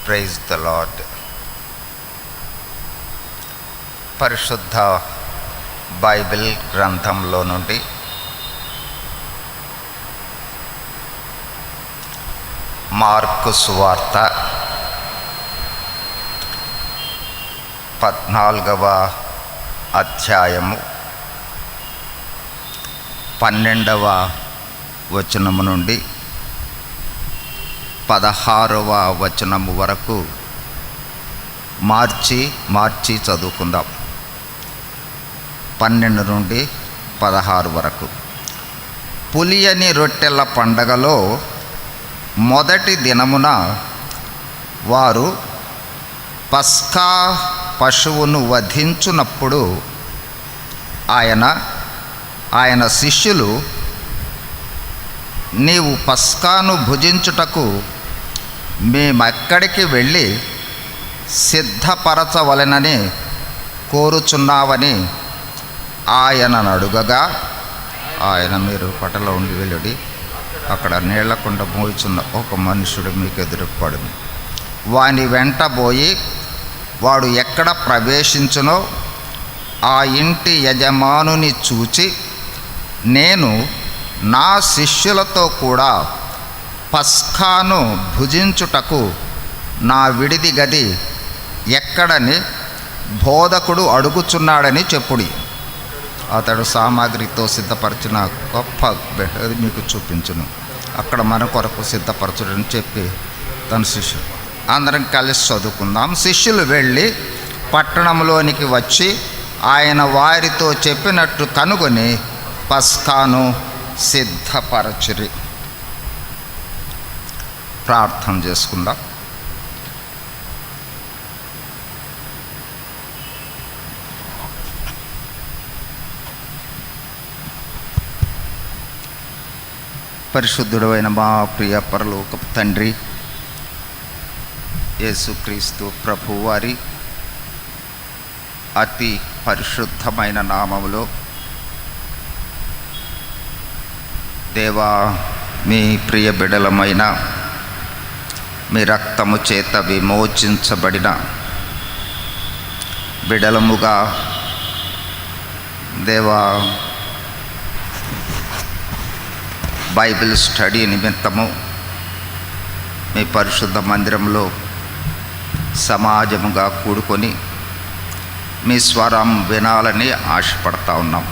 Praise the Lord. పరిశుద్ధ Bible గ్రంథంలో నుండి మార్కు సువార్త 14వ అధ్యాయము 12వ వచనము నుండి 16వ వచనము వరకు మార్చి చదువుకుందాం. 12 నుండి 16 వరకు. పులియని రొట్టెల పండగలో మొదటి దినమున వారు పస్కా పశువును వధించునప్పుడు ఆయన శిష్యులు, నీవు పస్కాను భుజించుటకు మేమెక్కడికి వెళ్ళి సిద్ధపరచవలెనని కోరుచున్నావని ఆయనను అడుగగా, ఆయన, మీరు పటలో ఉండి వెళ్ళుడి, అక్కడ నీళ్లకుండ మోయిచున్న ఒక మనుషుడు మీకు ఎదురుపడును. వాని వెంటబోయి వాడు ఎక్కడ ప్రవేశించునో ఆ ఇంటి యజమానుని చూచి, నేను నా శిష్యులతో కూడా పస్కాను భుజించుటకు నా విడిది గది ఎక్కడని బోధకుడు అడుగుచున్నాడని చెప్పుడి. అతడు సామాగ్రితో సిద్ధపరిచిన గొప్ప బెహది మీకు చూపించును, అక్కడ మన కొరకు సిద్ధపరచుడని చెప్పి తన శిష్యులు, అందరం కలిసి చదువుకుందాం. శిష్యులు వెళ్ళి పట్టణంలోనికి వచ్చి ఆయన వారితో చెప్పినట్టు కనుగొని పస్కాను సిద్ధపరచిరి. ప్రార్థన చేసుకుందాం. పరిశుద్ధుడైన మా ప్రియ పరలోకపు తండ్రి, యేసుక్రీస్తు ప్రభువారి అతి పరిశుద్ధమైన నామములో దేవా, మీ ప్రియ బిడలమైన మీ రక్తము చేత విమోచించబడిన బిడలముగా దేవా, బైబిల్ స్టడీ నిమిత్తము మీ పరిశుద్ధ మందిరంలో సమాజముగా కూడుకొని మీ స్వరం వినాలని ఆశపడతా ఉన్నాం.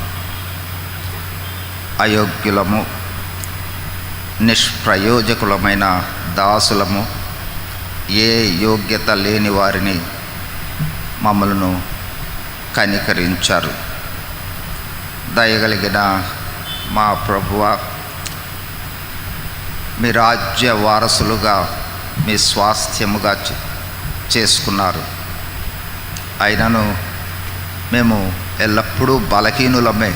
అయోగ్యులము, నిష్ప్రయోజకులమైన దాసులము, ఏ యోగ్యత లేని వారిని మమ్మలను కనికరించారు. దయగలిగిన మా ప్రభువా, మీ రాజ్య వారసులుగా మీ స్వాస్థ్యముగా చేసుకున్నారు. అయినను మేము ఎల్లప్పుడూ బలహీనులమే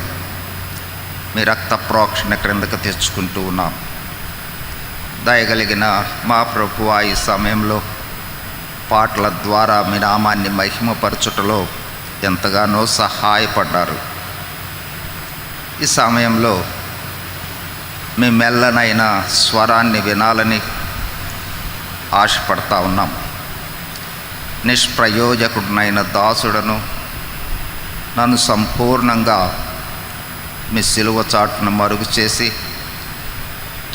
మీ రక్త ప్రోక్షణ క్రిందకు తెచ్చుకుంటూ ఉన్నాం. దయగలిగిన మా ప్రభువా, ఈ సమయంలో పాటల ద్వారా మీ నామాన్ని మహిమపరచుటలో ఎంతగానో సహాయపడ్డారు. ఈ సమయంలో మీ మెల్లనైన స్వరాన్ని వినాలని ఆశపడతా ఉన్నాం. నిష్ప్రయోజకుడినైన దాసుడను నన్ను సంపూర్ణంగా మీ సిలువ చాటును మరుగు చేసి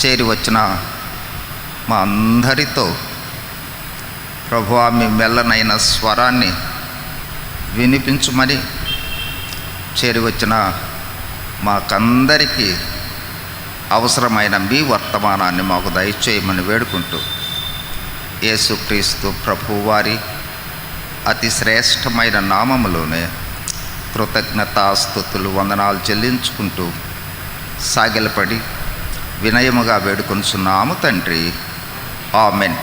చేరి వచ్చిన మా అందరితో ప్రభువా, మీ మెల్లనైన స్వరాన్ని వినిపించుమని చేరి వచ్చిన మాకందరికీ అవసరమైన మీ వర్తమానాన్ని మాకు దయచేయమని వేడుకుంటూ, యేసుక్రీస్తు ప్రభువారి అతి శ్రేష్టమైన నామములోనే కృతజ్ఞతాస్తుతులు వందనాలు చెల్లించుకుంటూ సాగిలపడి వినయముగా వేడుకొనుచున్నాము తండ్రి. ఆమెన్.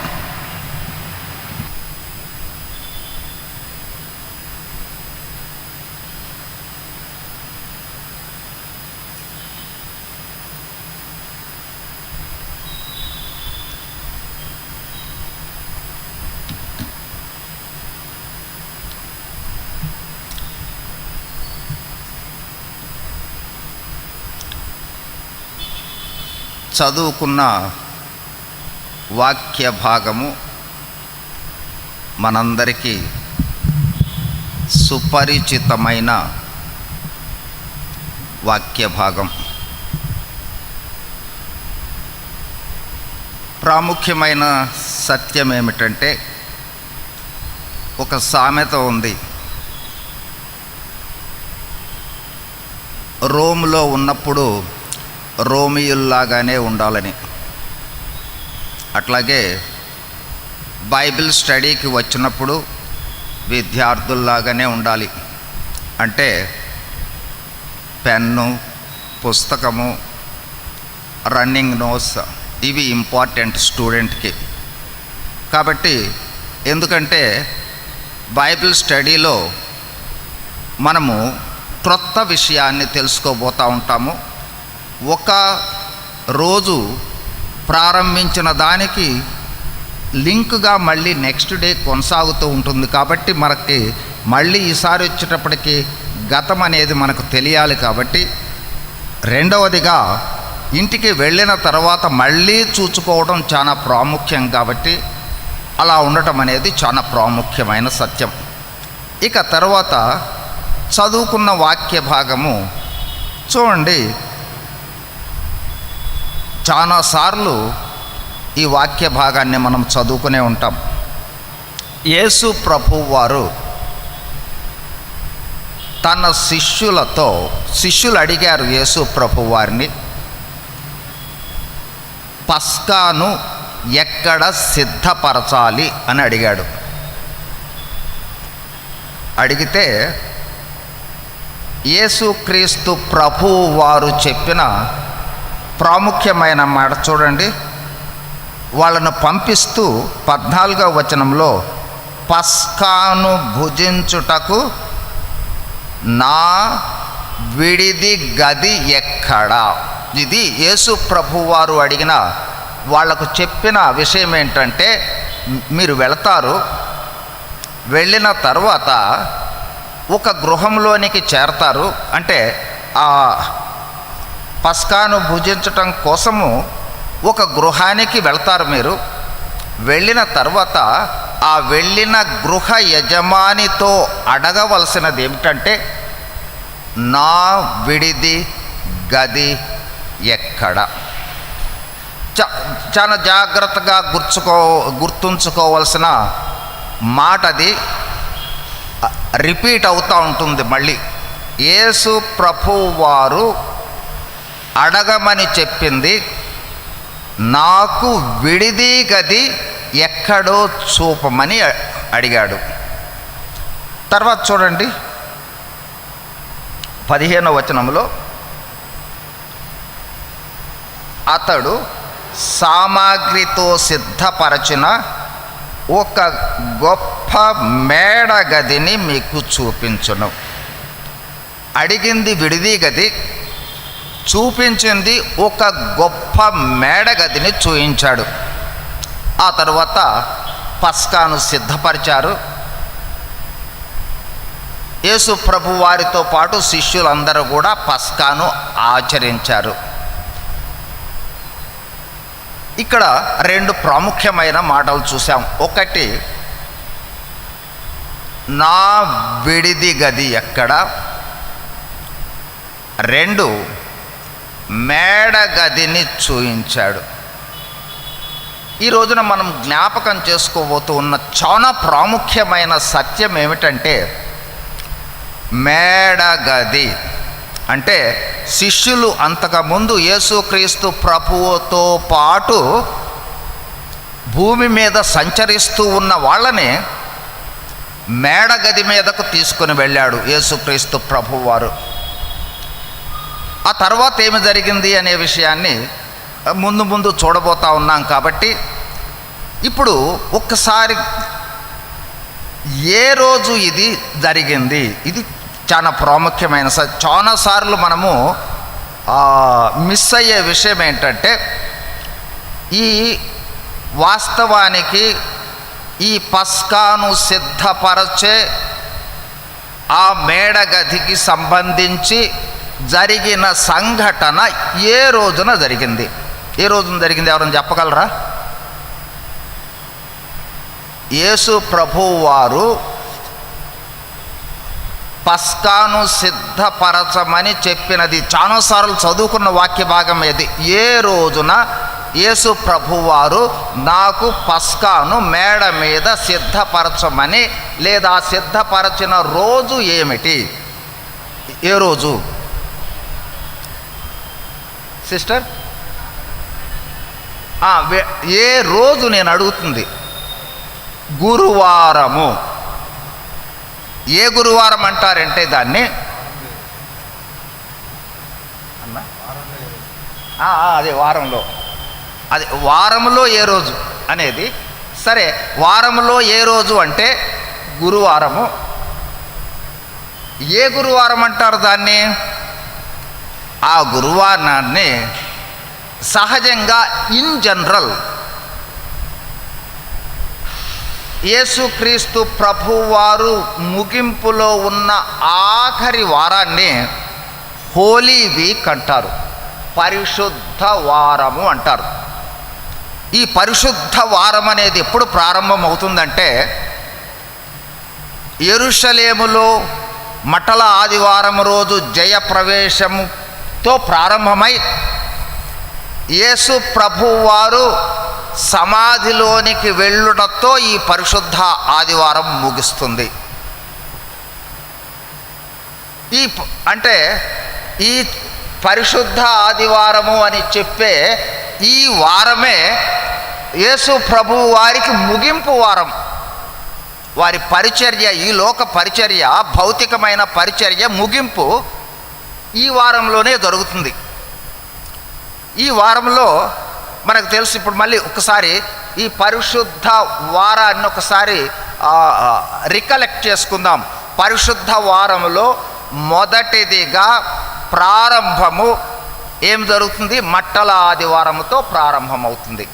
చదువుకున్న వాక్య భాగము మనందరికీ సుపరిచితమైన వాక్య భాగం. ప్రాముఖ్యమైన సత్యం ఏమిటంటే, ఒక సామెత ఉంది, రోమ్లో ఉన్నప్పుడు రోమియుల్లాగానే ఉండాలని. అట్లాగే బైబిల్ స్టడీకి వచ్చినప్పుడు విద్యార్థుల్లాగానే ఉండాలి. అంటే పెన్ను, పుస్తకము, రన్నింగ్ నోట్స్ ఇవి ఇంపార్టెంట్ స్టూడెంట్కి. కాబట్టి ఎందుకంటే బైబిల్ స్టడీలో మనము క్రొత్త విషయాన్ని తెలుసుకోబోతూ ఉంటాము. ఒక రోజు ప్రారంభించిన దానికి లింక్గా మళ్ళీ నెక్స్ట్ డే కొనసాగుతూ ఉంటుంది. కాబట్టి మనకి మళ్ళీ ఈసారి వచ్చేటప్పటికి గతం అనేది మనకు తెలియాలి. కాబట్టి రెండవదిగా ఇంటికి వెళ్ళిన తర్వాత మళ్ళీ చూసుకోవడం చాలా ప్రాముఖ్యం. కాబట్టి అలా ఉండటం అనేది చాలా ప్రాముఖ్యమైన సత్యం. ఇక తర్వాత చదువుకున్న వాక్య భాగము చూడండి. చాలాసార్లు ఈ వాక్య భాగాన్ని మనం చదువుకునే ఉంటాం. యేసు ప్రభువు వారు తన శిష్యులు అడిగారు యేసు ప్రభువు వారిని, పస్కాను ఎక్కడ సిద్ధపరచాలి అని అడిగాడు. అడిగితే యేసుక్రీస్తు ప్రభువు వారు చెప్పిన ప్రాముఖ్యమైన మాట చూడండి. వాళ్ళను పంపిస్తూ 14వ వచనంలో, పస్కాను భుజించుటకు నా విడిది గది ఎక్కడా? ఇది యేసు ప్రభువారు అడిగిన వాళ్లకు చెప్పిన విషయం ఏంటంటే, మీరు వెళతారు, వెళ్ళిన తర్వాత ఒక గృహంలోనికి చేరతారు. అంటే ఆ పస్కాను భుజించటం కోసము ఒక గృహానికి వెళ్తారు. మీరు వెళ్ళిన తర్వాత ఆ వెళ్ళిన గృహ యజమానితో అడగవలసినది ఏమిటంటే, నా విడిది గది ఎక్కడ? చాలా జాగ్రత్తగా గుర్తుంచుకోవాల్సిన మాట. అది రిపీట్ అవుతూ ఉంటుంది మళ్ళీ. యేసు ప్రభువు వారు అడగమని చెప్పింది, నాకు విడిది గది ఎక్కడో చూపమని అడిగాడు. తర్వాత చూడండి 15వ వచనంలో, అతడు సామాగ్రితో సిద్ధపరచిన ఒక గొప్ప మేడ గదిని మీకు చూపించును. అడిగింది విడిది గది, చూపించింది ఒక గొప్ప మేడ గదిని చూయించాడు. ఆ తర్వాత పస్కాను సిద్ధపరిచారు. యేసు ప్రభు వారితో పాటు శిష్యులందరూ కూడా పస్కాను ఆచరించారు. ఇక్కడ 2 ప్రాముఖ్యమైన మాటలు చూసాం. ఒకటి, నా విడిది గది ఎక్కడ? 2, మేడ గదిని చూయించాడు. ఈ రోజున మనం జ్ఞాపకం చేసుకోబోతూ ఉన్న చాలా ప్రాముఖ్యమైన సత్యం ఏమిటంటే, మేడ గది అంటే శిష్యులు అంతకుముందు యేసుక్రీస్తు ప్రభువుతో పాటు భూమి మీద సంచరిస్తూ ఉన్న వాళ్ళని మేడ గది మీదకు తీసుకుని వెళ్ళాడు యేసుక్రీస్తు ప్రభువారు. ఆ తర్వాత ఏమి జరిగింది అనే విషయాన్ని ముందు చూడబోతా ఉన్నాం. కాబట్టి ఇప్పుడు ఒక్కసారి ఏ రోజు ఇది జరిగింది, ఇది చాలా ప్రాముఖ్యమైన చాలాసార్లు మనము మిస్ అయ్యే విషయం ఏంటంటే, ఈ వాస్తవానికి ఈ పస్కాను సిద్ధపరచే ఆ మేడ గదికి సంబంధించి జరిగిన సంఘటన ఏ రోజున జరిగింది? ఏ రోజున జరిగింది? ఎవరైనా చెప్పగలరా? యేసు ప్రభువు వారు పస్కాను సిద్ధపరచమని చెప్పినది. చాలాసార్లు చదువుకున్న వాక్య భాగం ఇది. ఏ రోజున యేసు ప్రభువారు నాకు పస్కాను మేడ మీద సిద్ధపరచమని, లేదా సిద్ధపరచిన రోజు ఏమిటి? ఏ రోజు సిస్టర్? ఏ రోజు నేను అడుగుతుంది? గురువారము. ఏ గురువారం అంటారంటే దాన్ని అదే వారంలో, అది వారంలో ఏ రోజు అనేది. సరే, వారంలో ఏ రోజు అంటే గురువారము. ఏ గురువారం అంటారు దాన్ని? ఆ గురువారాన్ని సహజంగా ఇన్ జనరల్ యేసుక్రీస్తు ప్రభువారు ముగింపులో ఉన్న ఆఖరి వారాన్ని హోలీ వీక్ అంటారు, పరిశుద్ధ వారము అంటారు. ఈ పరిశుద్ధ వారం అనేది ఎప్పుడు ప్రారంభం అవుతుందంటే, యెరూషలేములో మట్టల ఆదివారం రోజు జయప్రవేశముతో ప్రారంభమై యేసు ప్రభువారు సమాధిలోనికి వెళ్ళుటతో ఈ పరిశుద్ధ ఆదివారం ముగుస్తుంది. అంటే ఈ పరిశుద్ధ ఆదివారము అని చెప్పే ఈ వారమే యేసు ప్రభువు వారికి ముగింపు వారం. వారి పరిచర్య, ఈ లోక పరిచర్య, భౌతికమైన పరిచర్య ముగింపు ఈ వారంలోనే జరుగుతుంది. ఈ వారంలో మనకు తెలుసు. ఇప్పుడు మళ్ళీ ఒకసారి ఈ పరిశుద్ధ వారాన్ని ఒకసారి రికలెక్ట్ చేసుకుందాం. పరిశుద్ధ వారంలో మొదటిదిగా ప్రారంభము ఏం జరుగుతుంది? మట్టల ఆదివారముతో ప్రారంభమవుతుంది.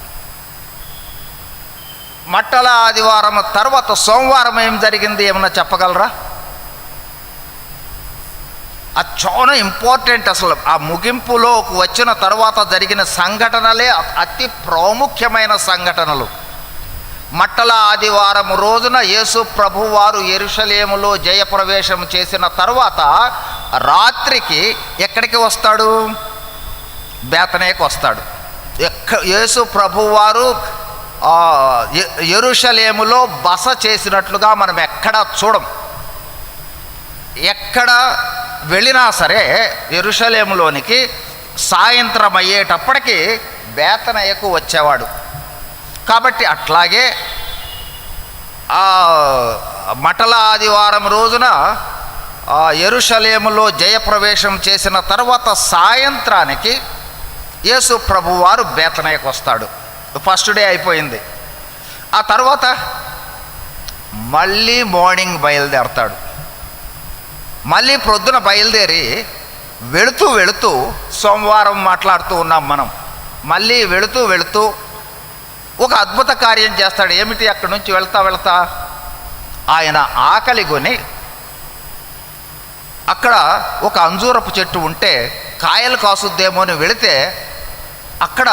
మట్టల ఆదివారం తర్వాత సోమవారం ఏం జరిగింది? ఏమన్నా చెప్పగలరా? అది చాలా ఇంపార్టెంట్. అసలు ఆ ముగింపులో వచ్చిన తర్వాత జరిగిన సంఘటనలే అతి ప్రాముఖ్యమైన సంఘటనలు. మట్టల ఆదివారం రోజున యేసు ప్రభువారు యెరూషలేములో జయప్రవేశం చేసిన తర్వాత రాత్రికి ఎక్కడికి వస్తాడు? బేతనేకి వస్తాడు. యేసు ప్రభువారు యెరూషలేములో బస చేసినట్లుగా మనం ఎక్కడ చూడం. ఎక్కడ వెళ్ళినా సరే యెరూషలేములోనికి సాయంత్రం అయ్యేటప్పటికి బేతనయకు వచ్చేవాడు. కాబట్టి అట్లాగే మట్టల ఆదివారం రోజున యెరూషలేములో జయప్రవేశం చేసిన తర్వాత సాయంత్రానికి యేసు ప్రభువారు బేతనయకు వస్తాడు. ఫస్ట్ డే అయిపోయింది. ఆ తర్వాత మళ్ళీ మార్నింగ్ బయలుదేరతాడు. మళ్ళీ ప్రొద్దున బయలుదేరి వెళుతూ వెళుతూ, సోమవారం మాట్లాడుతూ ఉన్నాం మనం, మళ్ళీ వెళుతూ ఒక అద్భుత కార్యం చేస్తాడు. ఏమిటి? అక్కడి నుంచి వెళ్తా ఆయన ఆకలి కొని అక్కడ ఒక అంజూరపు చెట్టు ఉంటే కాయలు కాసుద్దేమో అని వెళితే అక్కడ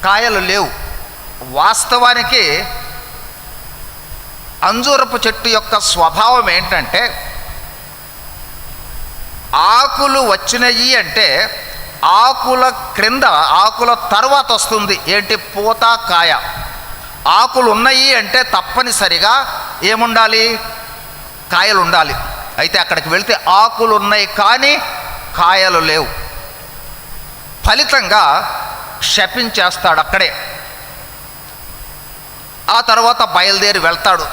కాయలు లేవు. వాస్తవానికి అంజూరపు చెట్టు యొక్క స్వభావం ఏంటంటే, ఆకులు వచ్చినాయి అంటే ఆకుల క్రింద, ఆకుల తర్వాత వస్తుంది ఏంటి? పూత, కాయ. ఆకులు ఉన్నాయి అంటే తప్పనిసరిగా ఏముండాలి? కాయలు ఉండాలి. అయితే అక్కడికి వెళితే ఆకులు ఉన్నాయి కానీ కాయలు లేవు. ఫలితంగా శపించేస్తాడు అక్కడే. ఆ తర్వాత బయలుదేరి వెళ్తాడు.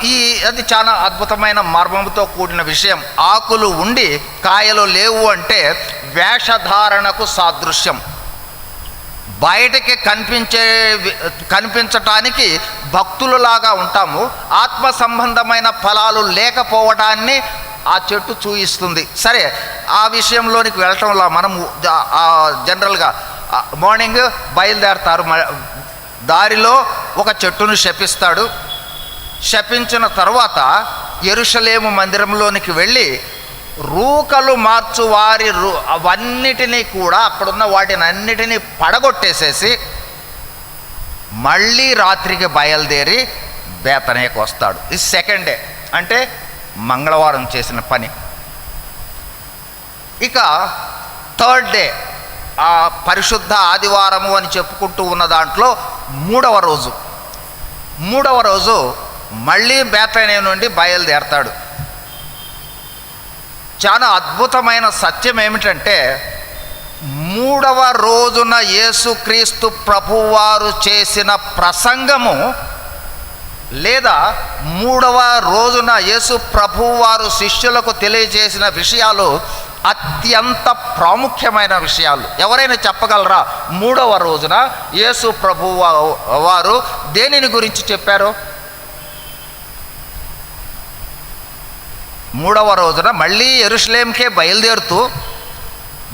అది చాలా అద్భుతమైన మర్మంతో కూడిన విషయం. ఆకులు ఉండి కాయలు లేవు అంటే వేషధారణకు సాదృశ్యం. బయటికి కనిపించటానికి భక్తులలాగా ఉంటాము. ఆత్మ సంబంధమైన ఫలాలు లేకపోవడాన్ని ఆ చెట్టు చూయిస్తుంది. సరే, ఆ విషయంలోనికి వెళ్ళటంలో మనము జనరల్గా మార్నింగ్ బయలుదేరతారు. దారిలో ఒక చెట్టును శపిస్తాడు. శపించిన తర్వాత యెరూషలేము మందిరంలోనికి వెళ్ళి రూకలు మార్చు వారి అవన్నిటినీ కూడా, అక్కడున్న వాటిని అన్నిటినీ పడగొట్టేసేసి మళ్ళీ రాత్రికి బయలుదేరి బేతనేకు వస్తాడు. ఇది సెకండ్ డే, అంటే మంగళవారం చేసిన పని. ఇక థర్డ్ డే, ఆ పరిశుద్ధ ఆదివారము అని చెప్పుకుంటూ ఉన్న దాంట్లో మూడవ రోజు మళ్ళీ బేతనే నుండి బయలుదేరతాడు. చాలా అద్భుతమైన సత్యం ఏమిటంటే, మూడవ రోజున యేసుక్రీస్తు ప్రభువారు చేసిన ప్రసంగము, లేదా మూడవ రోజున యేసు ప్రభువారు శిష్యులకు తెలియజేసిన విషయాలు అత్యంత ప్రాముఖ్యమైన విషయాలు. ఎవరైనా చెప్పగలరా మూడవ రోజున యేసు ప్రభువారు దేనిని గురించి చెప్పారు? మూడవ రోజున మళ్ళీ యెరూషలేంకే బయలుదేరుతూ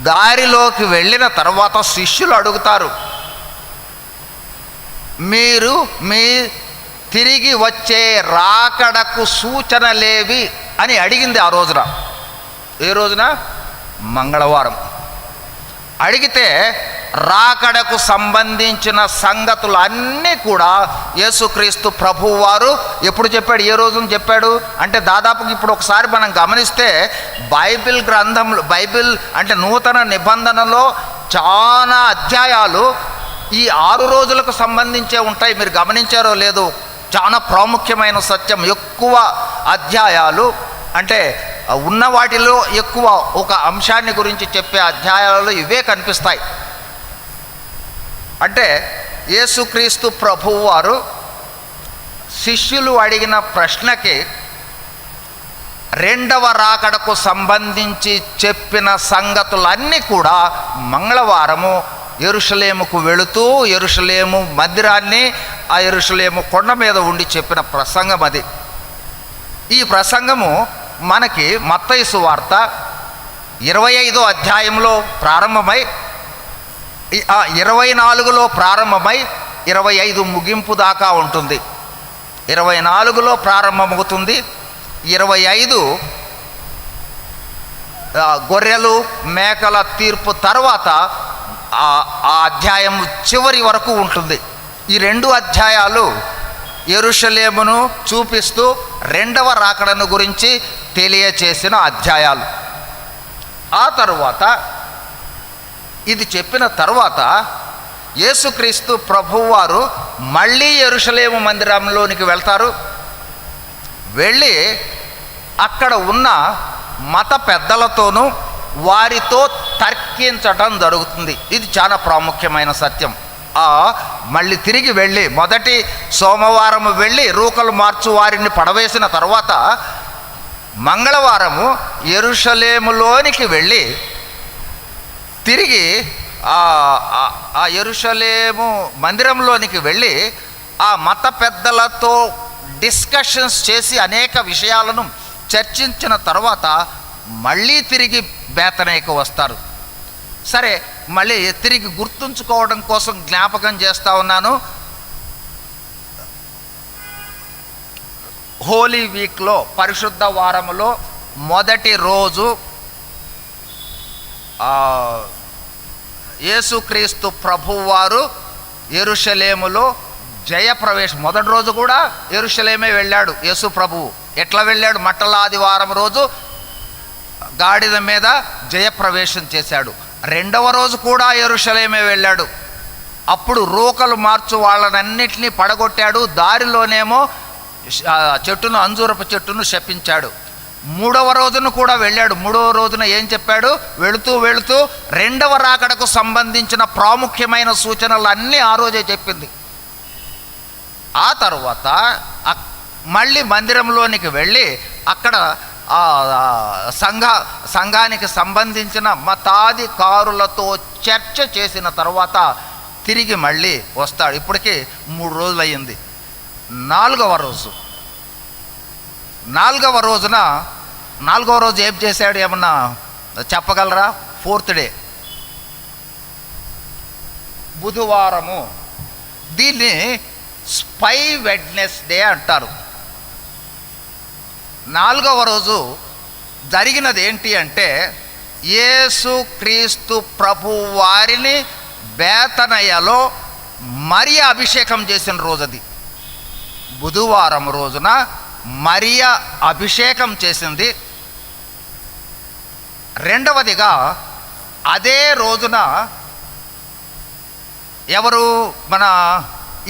దారిలోకి వెళ్ళిన తర్వాత శిష్యులు అడుగుతారు, మీరు మీ తిరిగి వచ్చే రాకడకు సూచనలేవి అని అడిగింది ఆ రోజున. ఏ రోజున? మంగళవారం. అడిగితే రాకడకు సంబంధించిన సంగతులు అన్నీ కూడా యేసుక్రీస్తు ప్రభువారు ఎప్పుడు చెప్పాడు? ఏ రోజున చెప్పాడు అంటే, దాదాపుగా ఇప్పుడు ఒకసారి మనం గమనిస్తే బైబిల్ గ్రంథంలో, బైబిల్ అంటే నూతన నిబంధనలో చాలా అధ్యాయాలు ఈ 6 రోజులకు సంబంధించే ఉంటాయి. మీరు గమనించారో లేదో, చాలా ప్రాముఖ్యమైన సత్యం. ఎక్కువ అధ్యాయాలు అంటే ఉన్న వాటిలో ఎక్కువ ఒక అంశాన్ని గురించి చెప్పే అధ్యాయాలలో ఇవే కనిపిస్తాయి. అంటే యేసుక్రీస్తు ప్రభువారు శిష్యులు అడిగిన ప్రశ్నకి రెండవ రాకడకు సంబంధించి చెప్పిన సంగతులన్నీ కూడా మంగళవారము యెరూషలేముకు వెళుతూ యెరూషలేము మందిరాన్ని, ఆ యెరూషలేము కొండ మీద ఉండి చెప్పిన ప్రసంగం అది. ఈ ప్రసంగము మనకి మత్తయి సువార్త 25వ అధ్యాయంలో ప్రారంభమై 24లో ప్రారంభమై 25 ముగింపు దాకా ఉంటుంది. 24లో ప్రారంభమవుతుంది. 25 గొర్రెలు మేకల తీర్పు తర్వాత ఆ అధ్యాయం చివరి వరకు ఉంటుంది. ఈ 2 అధ్యాయాలు యెరూషలేమును చూపిస్తూ రెండవ రాకడను గురించి తెలియచేసిన అధ్యాయాలు. ఆ తరువాత ఇది చెప్పిన తర్వాత యేసుక్రీస్తు ప్రభువారు మళ్ళీ యెరూషలేము మందిరంలోనికి వెళ్తారు. వెళ్ళి అక్కడ ఉన్న మత పెద్దలతోనూ వారితో తర్కించటం జరుగుతుంది. ఇది చాలా ప్రాముఖ్యమైన సత్యం. మళ్ళీ తిరిగి వెళ్ళి మొదటి సోమవారం వెళ్ళి రూకలు మార్చు వారిని పడవేసిన తర్వాత మంగళవారము యెరూషలేములోనికి వెళ్ళి తిరిగి ఆ యెరూషలేము మందిరంలోనికి వెళ్ళి ఆ మత పెద్దలతో డిస్కషన్స్ చేసి అనేక విషయాలను చర్చించిన తర్వాత మళ్ళీ తిరిగి బేతనేకు వస్తారు. సరే, మళ్ళీ తిరిగి గుర్తుంచుకోవడం కోసం జ్ఞాపకం చేస్తూ ఉన్నాను. హోలీ వీక్లో, పరిశుద్ధ వారములో మొదటి రోజు యేసుక్రీస్తు ప్రభువారు యెరూషలేములో జయప్రవేశం. మొదటి రోజు కూడా యెరూషలేమే వెళ్ళాడు యేసు ప్రభువు. ఎట్లా వెళ్ళాడు? మట్టల ఆదివారం రోజు గాడిద మీద జయప్రవేశం చేశాడు. రెండవ రోజు కూడా యెరూషలేమే వెళ్ళాడు. అప్పుడు రూకలు మార్చు వాళ్ళనన్నిటినీ పడగొట్టాడు. దారిలోనేమో చెట్టును, అంజూరపు చెట్టును శపించాడు. మూడవ రోజున కూడా వెళ్ళాడు. మూడవ రోజున ఏం చెప్పాడు? వెళుతూ వెళుతూ రెండవ రాకడకు సంబంధించిన ప్రాముఖ్యమైన సూచనలు అన్నీ ఆ రోజే చెప్పింది. ఆ తర్వాత మళ్ళీ మందిరంలోనికి వెళ్ళి అక్కడ సంఘానికి సంబంధించిన మతాధికారులతో చర్చ చేసిన తర్వాత తిరిగి మళ్ళీ వస్తాడు. ఇప్పటికీ 3 రోజులు అయ్యింది. నాలుగవ రోజు ఏం చేశాడు? ఏమన్నా చెప్పగలరా? 4th డే, బుధవారము. దీన్ని స్పై వెడ్నెస్డే అంటారు. 4వ రోజు జరిగినది ఏంటి అంటే, యేసుక్రీస్తు ప్రభు వారిని బేతనయలో మరియ అభిషేకం చేసిన రోజు అది. బుధవారం రోజున మరియ అభిషేకం చేసింది. రెండవదిగా అదే రోజున ఎవరు మన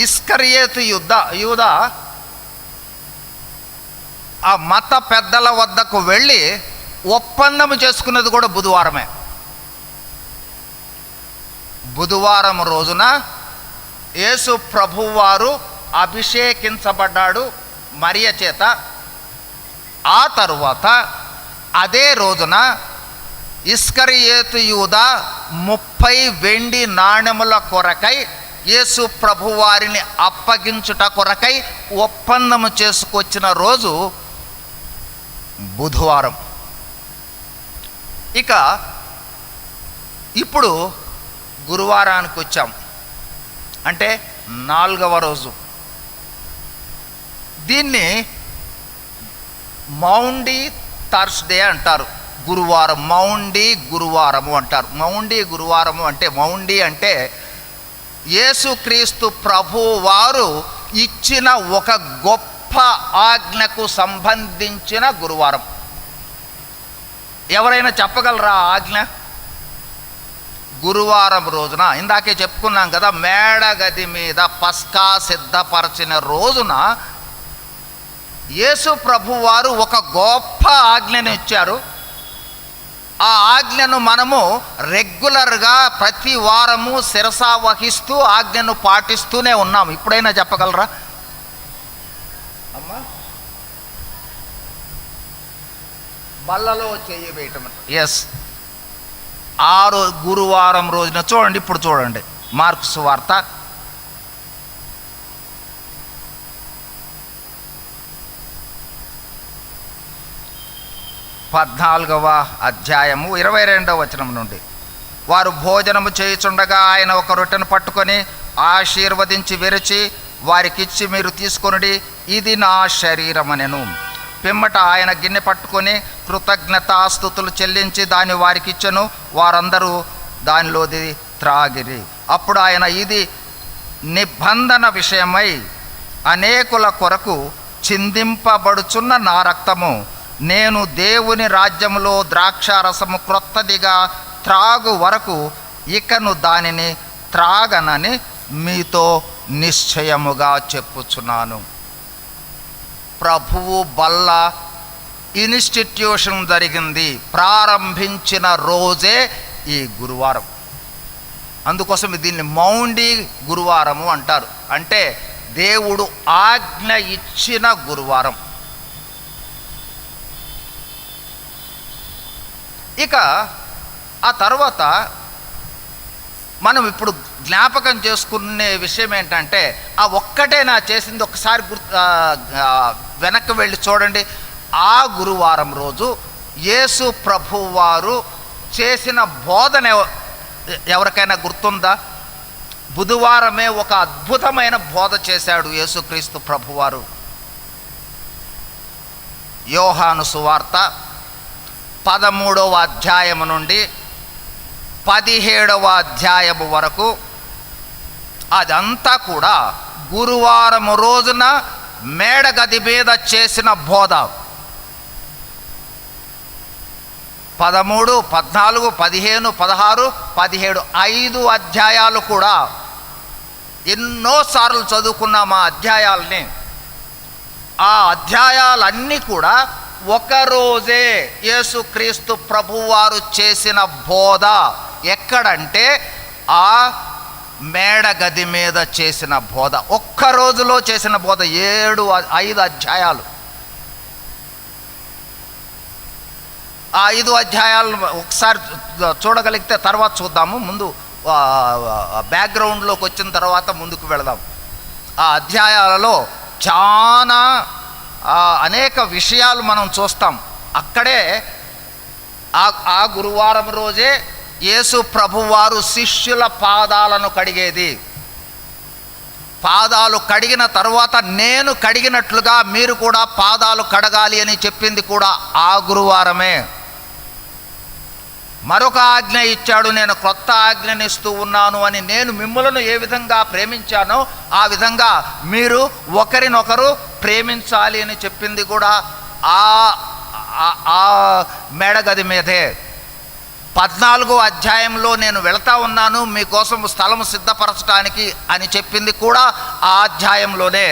ఇస్కరియోతు యూదా ఆ మత పెద్దల వద్దకు వెళ్ళి ఒప్పందం చేసుకున్నది కూడా బుధవారమే. బుధవారం రోజున యేసు ప్రభువారు అభిషేకించబడ్డాడు మరియ చేత. ఆ తరువాత అదే రోజున ఇస్కరియోతు యూదా 30 వెండి నాణెముల కొరకై యేసు ప్రభువారిని అప్పగించుట కొరకై ఒప్పందము చేసుకొచ్చిన రోజు బుధవారం. ఇక ఇప్పుడు గురువారానికి వచ్చాం, అంటే 4వ రోజు. దీన్ని మౌండీ థర్స్డే అంటారు. గురువారం, మౌండీ గురువారము అంటారు. మౌండీ గురువారము అంటే, మౌండీ అంటే యేసుక్రీస్తు ప్రభువారు ఇచ్చిన ఒక గొప్ప ఆజ్ఞకు సంబంధించిన గురువారం. ఎవరైనా చెప్పగలరా ఆజ్ఞ? గురువారం రోజున ఇందాకే చెప్పుకున్నాం కదా, మేడగది మీద పస్కా సిద్ధపరచిన రోజున యేసు ప్రభువారు ఒక గొప్ప ఆజ్ఞను ఇచ్చారు. ఆ ఆజ్ఞను మనము రెగ్యులర్గా ప్రతి వారము శిరసా వహిస్తూ ఆజ్ఞను పాటిస్తూనే ఉన్నాము. ఇప్పుడైనా చెప్పగలరా అమ్మా? బల్లలో చెయ్యి వేయటం. ఎస్, గురువారం రోజున చూడండి, ఇప్పుడు చూడండి మార్కు సువార్త 14వ అధ్యాయము 22వ వచనం నుండి. వారు భోజనము చేయుచుండగా ఆయన ఒక రొట్టెను పట్టుకొని ఆశీర్వదించి విరిచి వారికిచ్చి, మీరు తీసుకొనుడి, ఇది నా శరీరమనెను. పిమ్మట ఆయన గిన్నె పట్టుకొని కృతజ్ఞతాస్తుతులు చెల్లించి దాన్ని వారికిచ్చెను. వారందరూ దానిలోది త్రాగిరి. అప్పుడు ఆయన, ఇది నిబంధన విషయమై అనేకుల కొరకు చిందింపబడుచున్న నా రక్తము. నేను దేవుని రాజ్యములో ద్రాక్షారసము క్రొత్తదిగా త్రాగు వరకు ఇకను దానిని త్రాగనని మీతో నిశ్చయముగా చెప్పుచున్నాను. ప్రభువు బల్ల ఇన్స్టిట్యూషన్ జరిగింది, ప్రారంభించిన రోజే ఈ గురువారం. అందుకోసం దీన్ని మౌండీ గురువారము అంటారు. అంటే దేవుడు ఆజ్ఞ ఇచ్చిన గురువారం. ఇక ఆ తర్వాత మనం ఇప్పుడు జ్ఞాపకం చేసుకునే విషయం ఏంటంటే, ఆ ఒక్కటే నా చేసింది ఒకసారి వెనక్కి వెళ్ళి చూడండి. ఆ గురువారం రోజు యేసు ప్రభువారు చేసిన బోధన ఎవరికైనా గుర్తుందా? బుధవారమే ఒక అద్భుతమైన బోధ చేశాడు యేసుక్రీస్తు ప్రభువారు. యోహాను సువార్త 13వ అధ్యాయము నుండి 17వ అధ్యాయము వరకు అదంతా కూడా గురువారము రోజున మేడగది మీద చేసిన బోధ. 13, 14, 15, 16, 17 5 అధ్యాయాలు కూడా ఎన్నోసార్లు చదువుకున్నాం ఆ అధ్యాయాలని. ఆ అధ్యాయాలన్నీ కూడా ఒకరోజే యేసుక్రీస్తు ప్రభువారు చేసిన బోధ. ఎక్కడంటే ఆ మేడగది మీద చేసిన బోధ. ఒక్క రోజులో చేసిన బోధ 5 అధ్యాయాలు. ఆ 5 అధ్యాయాలు ఒకసారి చూడగలిగితే తర్వాత చూద్దాము. ముందు బ్యాక్గ్రౌండ్లోకి వచ్చిన తర్వాత ముందుకు వెళదాం. ఆ అధ్యాయాలలో చాలా అనేక విషయాలు మనం చూస్తాం. అక్కడే ఆ గురువారం రోజే యేసు ప్రభువారు శిష్యుల పాదాలను కడిగేది. పాదాలు కడిగిన తర్వాత నేను కడిగినట్లుగా మీరు కూడా పాదాలు కడగాలి అని చెప్పింది కూడా ఆ గురువారమే. మరొక ఆజ్ఞ ఇచ్చాడు, నేను క్రొత్త ఆజ్ఞనిస్తూ ఉన్నాను అని. నేను మిమ్ములను ఏ విధంగా ప్రేమించానో ఆ విధంగా మీరు ఒకరినొకరు ప్రేమించాలి అని చెప్పింది కూడా ఆ మేడగది మీదే. 14వ అధ్యాయంలో నేను వెళ్తా ఉన్నాను మీకోసం స్థలము సిద్ధపరచడానికి అని చెప్పింది కూడా ఆ అధ్యాయంలోనే,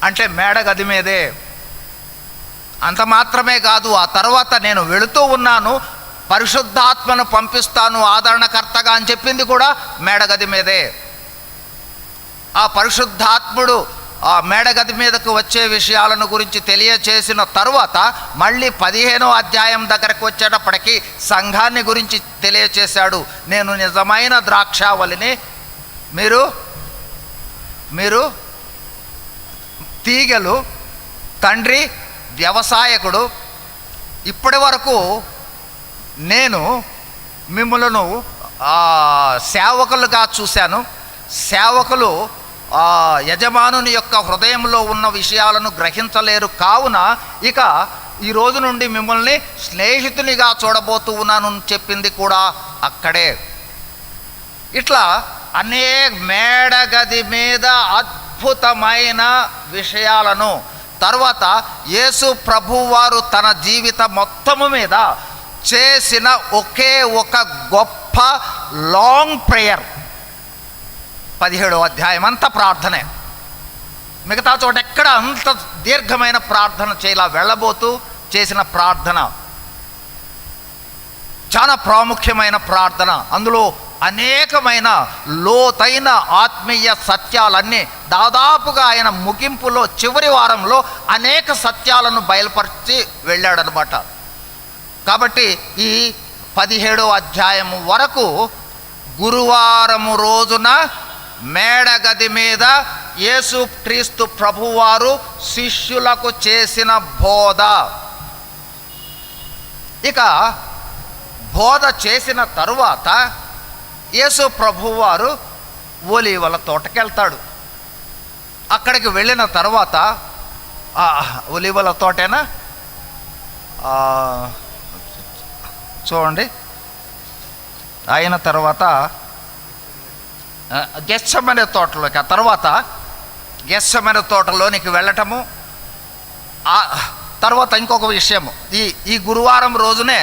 అంటే మేడగది మీదే. అంత మాత్రమే కాదు, ఆ తర్వాత నేను వెళుతూ ఉన్నాను, పరిశుద్ధాత్మను పంపిస్తాను ఆదరణకర్తగా అని చెప్పింది కూడా మేడగది మీదే. ఆ పరిశుద్ధాత్ముడు ఆ మేడగది మీదకు వచ్చే విషయాలను గురించి తెలియచేసిన తరువాత మళ్ళీ 15వ అధ్యాయం దగ్గరకు వచ్చేటప్పటికి సంఘాన్ని గురించి తెలియచేశాడు. నేను నిజమైన ద్రాక్షావళిని, మీరు తీగలు, తండ్రి వ్యవసాయకుడు. ఇప్పటి వరకు నేను మిమ్మలను సేవకులుగా చూశాను. సేవకులు యజమానుని యొక్క హృదయంలో ఉన్న విషయాలను గ్రహించలేరు, కావున ఇక ఈ రోజు నుండి మిమ్మల్ని స్నేహితునిగా చూడబోతూ ఉన్నాను చెప్పింది కూడా అక్కడే. ఇట్లా అనేక మేడగది మీద అద్భుతమైన విషయాలను, తర్వాత యేసు ప్రభువారు తన జీవిత మొత్తము మీద చేసిన ఒకే ఒక గొప్ప లాంగ్ ప్రేయర్. 17వ అధ్యాయం అంతా ప్రార్థనే. మిగతా చోట ఎక్కడ అంత దీర్ఘమైన ప్రార్థన చేయలా. వెళ్ళబోతూ చేసిన ప్రార్థన చాలా ప్రాముఖ్యమైన ప్రార్థన. అందులో అనేకమైన లోతైన ఆత్మీయ సత్యాలన్నీ దాదాపుగా ఆయన ముగింపులో చివరి వారంలో అనేక సత్యాలను బయలుపరిచి వెళ్ళాడనమాట. కాబట్టి ఈ 17వ అధ్యాయం వరకు గురువారము రోజున మేడగది మీద యేసుక్రీస్తు ప్రభువారు శిష్యులకు చేసిన బోధ. ఇక బోధ చేసిన తరువాత యేసు ప్రభువారు ఒలీవల తోటకెళ్తాడు. అక్కడికి వెళ్ళిన తర్వాత ఒలీవల తోటేనా చూడండి, అయిన తర్వాత గెత్సెమనే తోటలోకి, ఆ తర్వాత గెత్సెమనే తోటలోనికి వెళ్ళటము. తర్వాత ఇంకొక విషయము, ఈ గురువారం రోజునే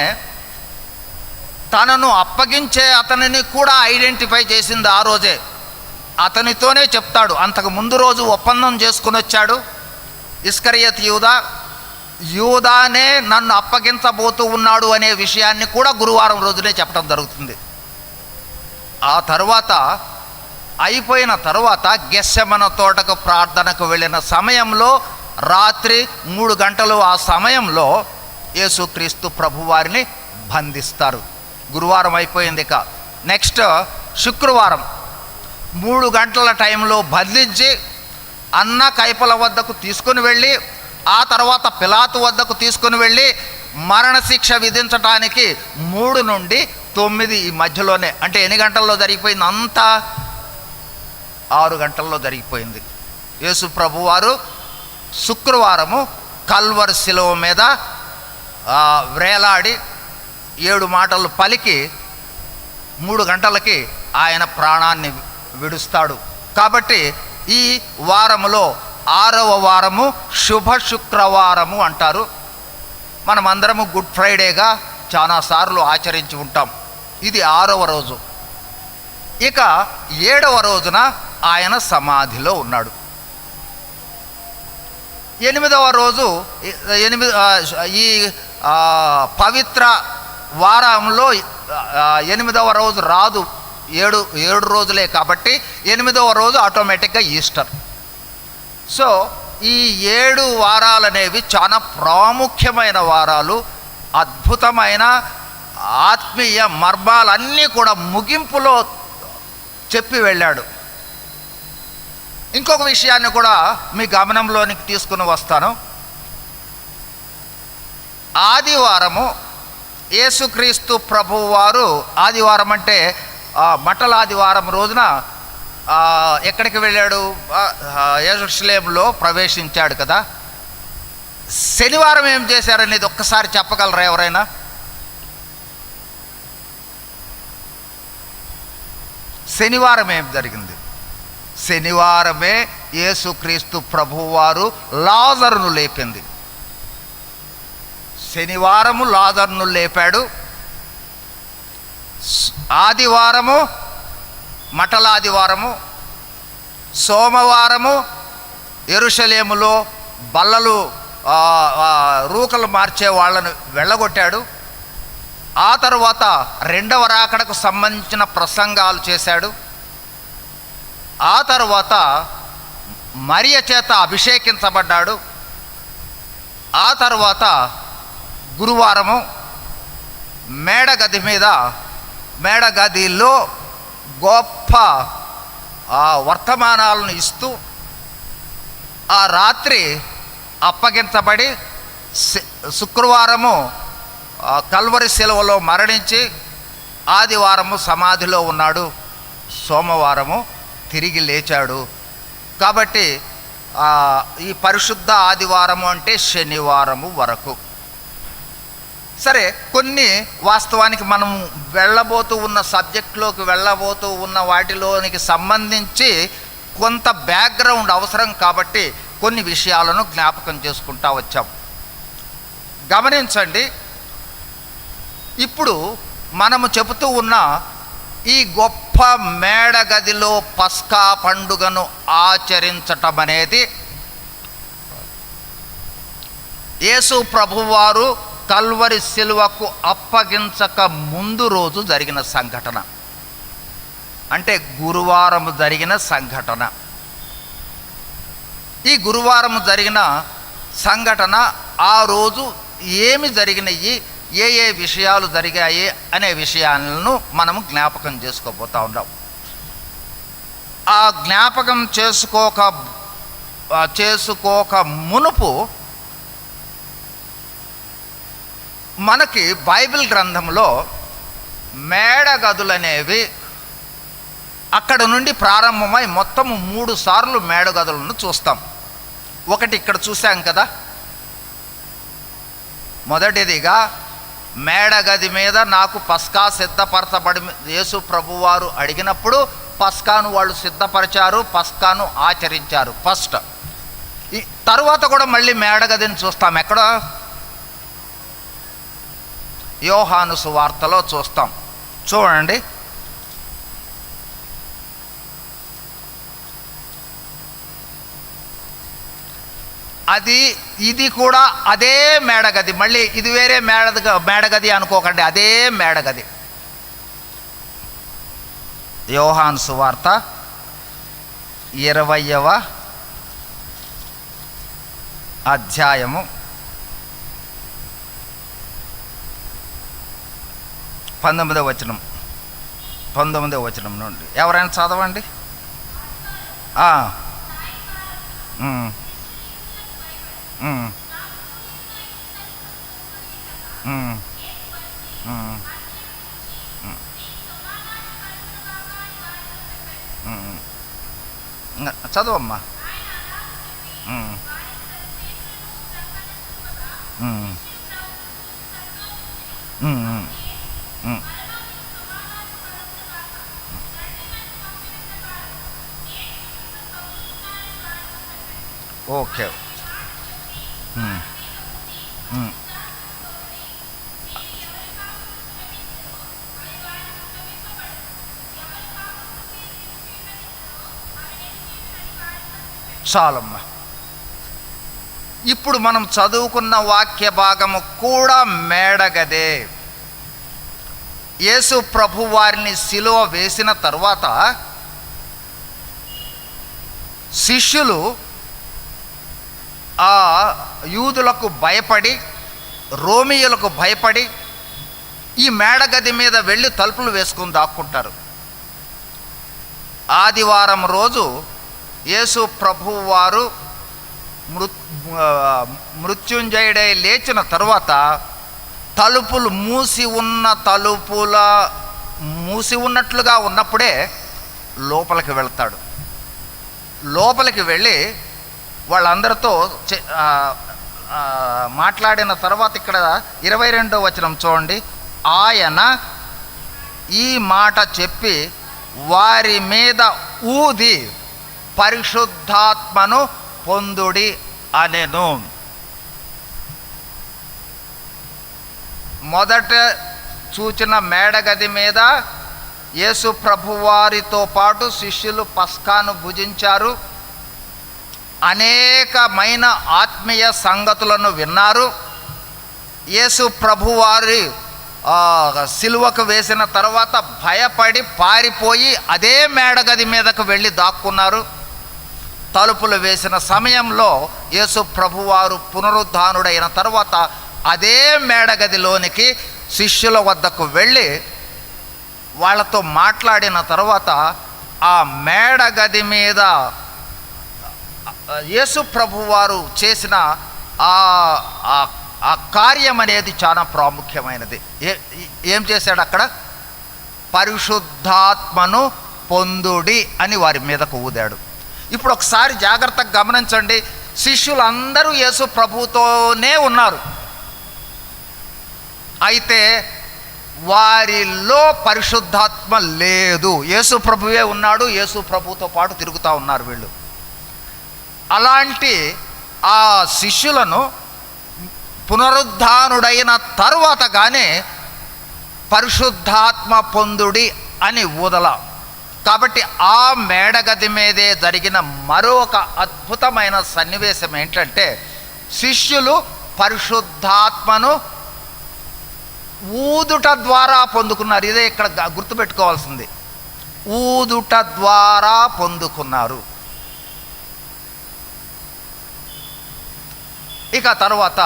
తనను అప్పగించే అతనిని కూడా ఐడెంటిఫై చేసింది ఆ రోజే. అతనితోనే చెప్తాడు. అంతకు ముందు రోజు ఒప్పందం చేసుకుని వచ్చాడు ఇస్కరియోతు యూదానే నన్ను అప్పగించబోతూ ఉన్నాడు అనే విషయాన్ని కూడా గురువారం రోజునే చెప్పడం జరుగుతుంది. ఆ తర్వాత అయిపోయిన తర్వాత గెత్సెమనే తోటకు ప్రార్థనకు వెళ్ళిన సమయంలో రాత్రి 3 గంటలు ఆ సమయంలో యేసుక్రీస్తు ప్రభువారిని బంధిస్తారు. గురువారం అయిపోయింది. ఇక నెక్స్ట్ శుక్రవారం 3 గంటల టైంలో బంధించి అన్న కైపల వద్దకు తీసుకుని వెళ్ళి, ఆ తర్వాత పిలాతు వద్దకు తీసుకుని వెళ్ళి మరణశిక్ష విధించడానికి 3 నుండి 9 ఈ మధ్యలోనే, అంటే ఎన్ని గంటల్లో జరిగిపోయింది? అంతా 6 గంటల్లో జరిగిపోయింది. యేసు ప్రభువారు శుక్రవారము కల్వరి శిలువ మీద వేలాడి 7 మాటలు పలికి 3 గంటలకి ఆయన ప్రాణాన్ని విడుస్తాడు. కాబట్టి ఈ వారములో 6వ వారము శుభ శుక్రవారము అంటారు. మనమందరము గుడ్ ఫ్రైడేగా చాలాసార్లు ఆచరించి ఉంటాం. ఇది 6వ రోజు. ఇక 7వ రోజున ఆయన సమాధిలో ఉన్నాడు. 8వ రోజు ఈ పవిత్ర వారంలో 8వ రోజు రాదు, 7 రోజులే కాబట్టి 8వ రోజు ఆటోమేటిక్గా ఈస్టర్. సో ఈ 7 వారాలనేవి చాలా ప్రాముఖ్యమైన వారాలు. అద్భుతమైన ఆత్మీయ మర్మాలన్నీ కూడా ముగింపులో చెప్పి వెళ్ళాడు. ఇంకొక విషయాన్ని కూడా మీ గమనంలోనికి తీసుకుని వస్తాను. ఆదివారము యేసుక్రీస్తు ప్రభువారు, ఆదివారం అంటే మట్టల ఆదివారం రోజున ఎక్కడికి వెళ్ళాడు? యెరూషలేములో ప్రవేశించాడు కదా. శనివారం ఏం చేశారనేది ఒక్కసారి చెప్పగలరా ఎవరైనా? శనివారం ఏం జరిగింది? శనివారమే యేసుక్రీస్తు ప్రభువారు లాజరును లేపింది. శనివారము లాజరును లేపాడు. ఆదివారము మటలాదివారము, సోమవారము యెరూషలేములో బల్లలు రూకలు మార్చే వాళ్ళను వెళ్ళగొట్టాడు. ఆ తర్వాత రెండవ రాకడకు సంబంధించిన ప్రసంగాలు చేశాడు. ఆ తర్వాత మరియ చేత అభిషేకించబడ్డాడు. ఆ తర్వాత గురువారము మేడగదిలో గొప్ప వర్తమానాలను ఇస్తూ ఆ రాత్రి అప్పగించబడి శుక్రవారము కల్వరి శిలువలో మరణించి ఆదివారము సమాధిలో ఉన్నాడు. సోమవారము తిరిగి లేచాడు. కాబట్టి ఈ పరిశుద్ధ ఆదివారము అంటే శనివారము వరకు. సరే, కొన్ని వాస్తవానికి మనం వెళ్ళబోతూ ఉన్న సబ్జెక్టులోకి వెళ్ళబోతూ ఉన్న వాటిలోనికి సంబంధించి కొంత బ్యాక్గ్రౌండ్ అవసరం కాబట్టి కొన్ని విషయాలను జ్ఞాపకం చేసుకుంటా వచ్చాం. గమనించండి, ఇప్పుడు మనము చెబుతూ ఉన్న ఈ గొప్ప మేడగదిలో పస్కా పండుగను ఆచరించటం అనేది యేసు ప్రభువారు కల్వరి శిలువకు అప్పగించక ముందు రోజు జరిగిన సంఘటన. అంటే గురువారం జరిగిన సంఘటన. ఈ గురువారం జరిగిన సంఘటన, ఆ రోజు ఏమి జరిగినాయి, ఏ విషయాలు జరిగాయి అనే విషయాలను మనము జ్ఞాపకం చేసుకోబోతూ ఉన్నాం. ఆ జ్ఞాపకం చేసుకోక మునుపు మనకి బైబిల్ గ్రంథంలో మేడగదులనేవి అక్కడ నుండి ప్రారంభమై మొత్తము 3 సార్లు మేడగదులను చూస్తాం. ఒకటి ఇక్కడ చూసాం కదా, మొదటిదిగా మేడగది మీద నాకు పస్కా సిద్ధపరచబడి యేసు ప్రభువారు అడిగినప్పుడు పస్కాను వాళ్ళు సిద్ధపరిచారు, పస్కాను ఆచరించారు ఫస్ట్. ఈ తర్వాత కూడా మళ్ళీ మేడగదిని చూస్తాం. ఎక్కడ? యోహాను సువార్తలో చూస్తాం. చూడండి, ఇది కూడా అదే మేడగది. మళ్ళీ ఇది వేరే మేడగది అనుకోకండి, అదే మేడగది. యోహాను సువార్త 20వ అధ్యాయము 19వ వచనం నుండి ఎవరైనా చదవండి. చదవమ్మా. ఓకే, చాలమ్మా. ఇప్పుడు మనం చదువుకున్న వాక్య భాగము కూడా మేడగదే. యేసు ప్రభు వారిని సిలువ వేసిన తర్వాత శిష్యులు ఆ యూదులకు భయపడి, రోమియులకు భయపడి ఈ మేడగది మీద వెళ్ళి తలుపులు వేసుకుని దాక్కుంటారు. ఆదివారం రోజు యేసు ప్రభువు వారు మృత్యుంజయుడై లేచిన తరువాత తలుపులు మూసి ఉన్నట్లుగా ఉన్నప్పుడే లోపలికి వెళ్తాడు. లోపలికి వెళ్ళి వాళ్ళందరితో మాట్లాడిన తర్వాత ఇక్కడ 22వ వచనం చూడండి. ఆయన ఈ మాట చెప్పి వారి మీద ఊది పరిశుద్ధాత్మను పొందుడి అనెను. మొదట చూచిన మేడగది మీద యేసు ప్రభువారితో పాటు శిష్యులు పస్కాను భుజించారు. అనేకమైన ఆత్మీయ సంగతులను విన్నారు. యేసు ప్రభువారి సిలువకు వేసిన తర్వాత భయపడి పారిపోయి అదే మేడగది మీదకు వెళ్ళి దాక్కున్నారు. తలుపులు వేసిన సమయంలో యేసు ప్రభువారు పునరుద్ధానుడైన తర్వాత అదే మేడగదిలోనికి శిష్యుల వద్దకు వెళ్ళి వాళ్ళతో మాట్లాడిన తర్వాత ఆ మేడగది మీద యేసు ప్రభువారు చేసిన ఆ కార్యం అనేది చాలా ప్రాముఖ్యమైనది. ఏం చేశాడు అక్కడ? పరిశుద్ధాత్మను పొందుడి అని వారి మీదకు ఊదాడు. ఇప్పుడు ఒకసారి జాగ్రత్తగా గమనించండి. శిష్యులందరూ యేసు ప్రభుతోనే ఉన్నారు, అయితే వారిలో పరిశుద్ధాత్మ లేదు. యేసు ప్రభువే ఉన్నాడు, యేసు ప్రభుతో పాటు తిరుగుతూ ఉన్నారు వీళ్ళు. అలాంటి ఆ శిష్యులను పునరుద్ధానుడైన తరువాత కానీ పరిశుద్ధాత్మ పొందుడి అని ఊదల. కాబట్టి ఆ మేడగది మీదే జరిగిన మరొక అద్భుతమైన సన్నివేశం ఏంటంటే, శిష్యులు పరిశుద్ధాత్మను ఊదుట ద్వారా పొందుకున్నారు. ఇదే ఇక్కడ గుర్తుపెట్టుకోవాల్సింది. ఊదుట ద్వారా పొందుకున్నారు. ఇక తర్వాత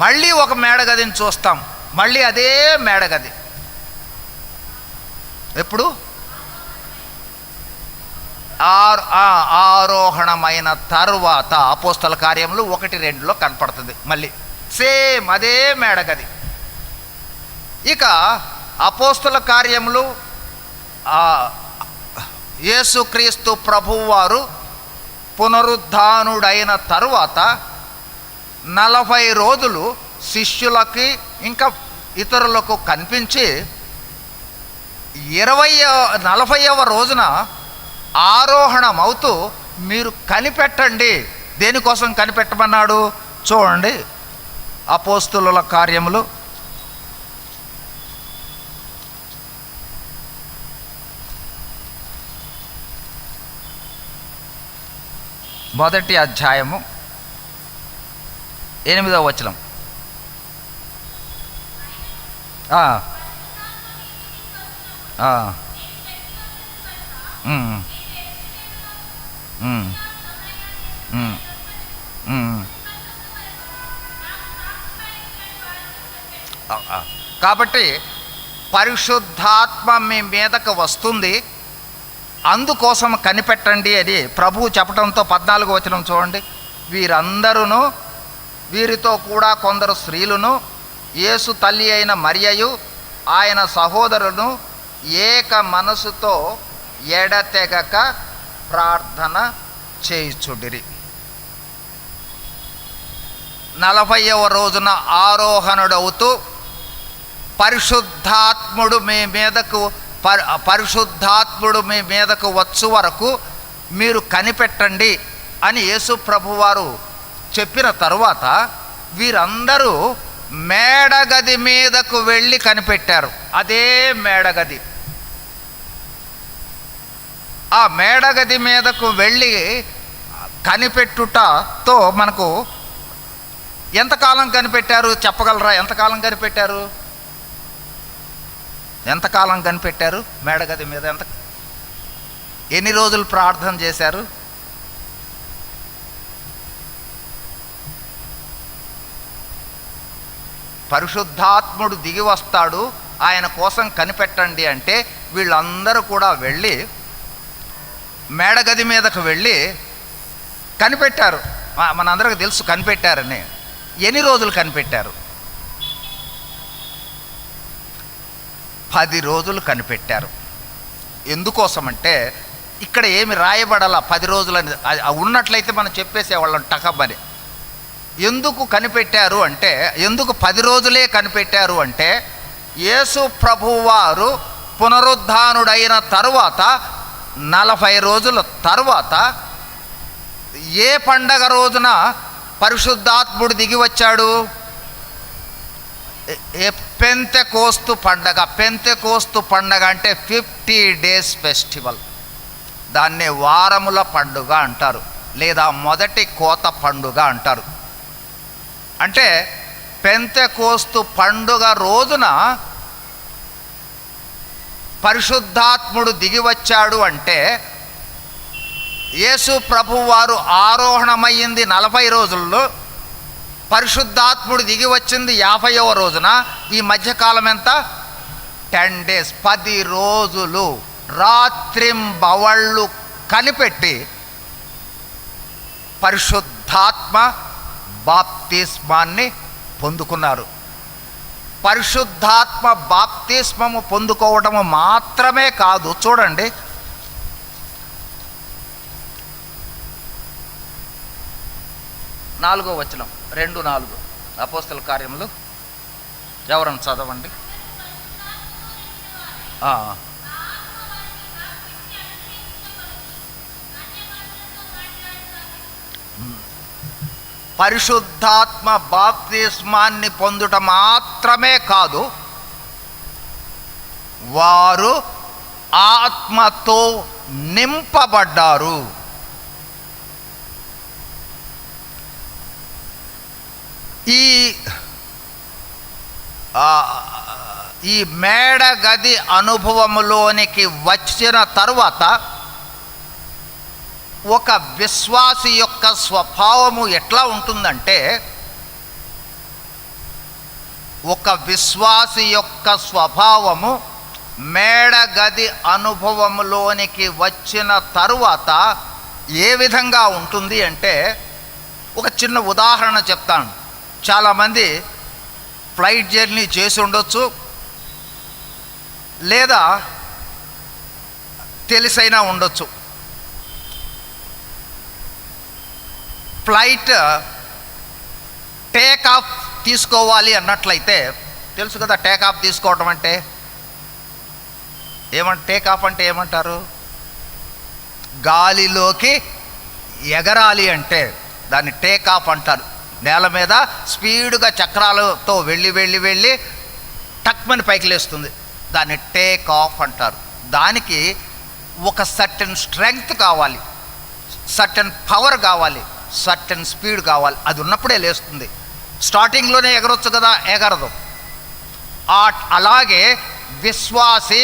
మళ్ళీ ఒక మేడగదిని చూస్తాం. మళ్ళీ అదే మేడగది. ఎప్పుడు? ఆరోహణమైన తరువాత అపోస్తల కార్యములు 1:2 కనపడుతుంది. మళ్ళీ సేమ్ అదే మేడగది. ఇక అపోస్తల కార్యములు యేసుక్రీస్తు ప్రభువారు పునరుద్ధానుడైన తరువాత 40 రోజులు శిష్యులకి ఇంకా ఇతరులకు కనిపించి 40వ రోజున ఆరోహణమవుతూ మీరు కనిపెట్టండి. దేనికోసం కనిపెట్టమన్నాడు? చూడండి, అపోస్తలుల కార్యములు 1వ అధ్యాయము 8వ వచనం. కాబట్టి పరిశుద్ధాత్మ మీ మీదకు వస్తుంది, అందుకోసం కనిపెట్టండి అని ప్రభువు చెప్పడంతో 14వ వచనం చూడండి. వీరందరూ, వీరితో కూడా కొందరు స్త్రీలను, యేసు తల్లి అయిన మరియయు ఆయన సహోదరులను ఏక మనసుతో ఎడతెగక ప్రార్థన చేయుచుడిరి. 40వ రోజున ఆరోహణుడవుతూ పరిశుద్ధాత్ముడు మీ మీదకు వచ్చు వరకు మీరు కనిపెట్టండి అని యేసు ప్రభువారు చెప్పిన తరువాత వీరందరూ మేడగది మీదకు వెళ్ళి కనిపెట్టారు. అదే మేడగది. ఆ మేడగది మీదకు వెళ్ళి కనిపెట్టుటతో మనకు ఎంతకాలం కనిపెట్టారు చెప్పగలరా? ఎంతకాలం కనిపెట్టారు? ఎంతకాలం కనిపెట్టారు మేడగది మీద? ఎన్ని రోజులు ప్రార్థన చేశారు? పరిశుద్ధాత్ముడు దిగి వస్తాడు, ఆయన కోసం కనిపెట్టండి అంటే వీళ్ళందరూ కూడా వెళ్ళి మేడగది మీదకు వెళ్ళి కనిపెట్టారు. మనందరికీ తెలుసు కనిపెట్టారని. ఎన్ని రోజులు కనిపెట్టారు? 10 రోజులు కనిపెట్టారు. ఎందుకోసమంటే ఇక్కడ ఏమి రాయబడాల 10 రోజులని ఉన్నట్లయితే మనం చెప్పేసేవాళ్ళం టకబని. ఎందుకు కనిపెట్టారు అంటే, ఎందుకు 10 రోజులే కనిపెట్టారు అంటే, యేసు ప్రభువారు పునరుద్ధానుడైన తరువాత 40 రోజుల తరువాత ఏ పండగ రోజున పరిశుద్ధాత్ముడు దిగి వచ్చాడు? పెంతెకోస్తు పండగ. పెంతెకోస్తు పండగ అంటే 50 డేస్ ఫెస్టివల్. దాన్ని వారముల పండుగ అంటారు, లేదా మొదటి కోత పండుగ అంటారు. అంటే పెంతెకోస్తు పండుగ రోజున పరిశుద్ధాత్ముడు దిగి వచ్చాడు. అంటే యేసు ప్రభువారు ఆరోహణమయ్యింది 40 రోజుల్లో, పరిశుద్ధాత్ముడు దిగి వచ్చింది 50వ రోజున. ఈ మధ్యకాలం ఎంత? 10 డేస్, 10 రోజులు రాత్రింబవళ్ళు కనిపెట్టి పరిశుద్ధాత్మ బాప్తిస్మాన్ని పొందుకున్నారు. పరిశుద్ధాత్మ బాప్తిస్మము పొందుకోవటము మాత్రమే కాదు, చూడండి, నాలుగో వచనం, 2:4 అపోస్తల కార్యములు. ఎవరన్నా చదవండి. పరిశుద్ధాత్మ బాప్తిస్మాన్ని పొందుట మాత్రమే కాదు, వారు ఆత్మతో నింపబడ్డారు. ఈ మేడగది అనుభవములోనికి వచ్చిన తరువాత ఒక విశ్వాసి యొక్క స్వభావము ఎట్లా ఉంటుందంటే, ఒక విశ్వాసి యొక్క స్వభావము మేడగది అనుభవములోనికి వచ్చిన తరువాత ఏ విధంగా ఉంటుంది అంటే, ఒక చిన్న ఉదాహరణ చెప్తాను. చాలామంది ఫ్లైట్ జర్నీ చేసి ఉండొచ్చు, లేదా తెలిసైనా ఉండొచ్చు. ఫ్లైట్ టేక్ ఆఫ్ తీసుకోవాలి అన్నట్లయితే, తెలుసు కదా టేక్ ఆఫ్ తీసుకోవటం అంటే టేక్ ఆఫ్ అంటే ఏమంటారు? గాలిలోకి ఎగరాలి అంటే దాన్ని టేక్ ఆఫ్ అంటారు. నేల మీద స్పీడ్గా చక్రాలతో వెళ్ళి టక్మని పైకి లేస్తుంది, దాన్ని టేక్ ఆఫ్ అంటారు. దానికి ఒక సర్టెన్ స్ట్రెంగ్త్ కావాలి, సర్టెన్ పవర్ కావాలి, సర్టెన్ స్పీడ్ కావాలి. అది ఉన్నప్పుడే లేస్తుంది. స్టార్టింగ్లోనే ఎగరొచ్చు కదా, ఎగరదు. అలాగే విశ్వాసి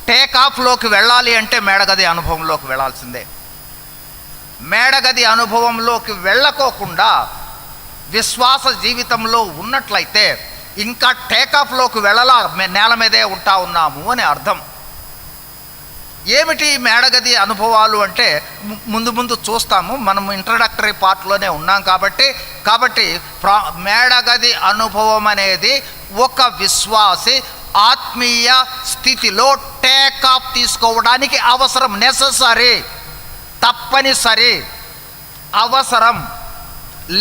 టేకాఫ్లోకి వెళ్ళాలి అంటే మేడగది అనుభవంలోకి వెళ్ళాల్సిందే. మేడగది అనుభవంలోకి వెళ్ళకోకుండా విశ్వాస జీవితంలో ఉన్నట్లయితే ఇంకా టేకాఫ్లోకి వెళ్ళలా, నేల మీదే ఉన్నాము అని అర్థం. ఏమిటి మేడగది అనుభవాలు అంటే ముందు చూస్తాము. మనం ఇంట్రడక్టరీ పార్ట్లోనే ఉన్నాం కాబట్టి మేడగది అనుభవం అనేది ఒక విశ్వాసి ఆత్మీయ స్థితిలో టేకాఫ్ తీసుకోవడానికి అవసరం, నెససరీ, తప్పనిసరి అవసరం.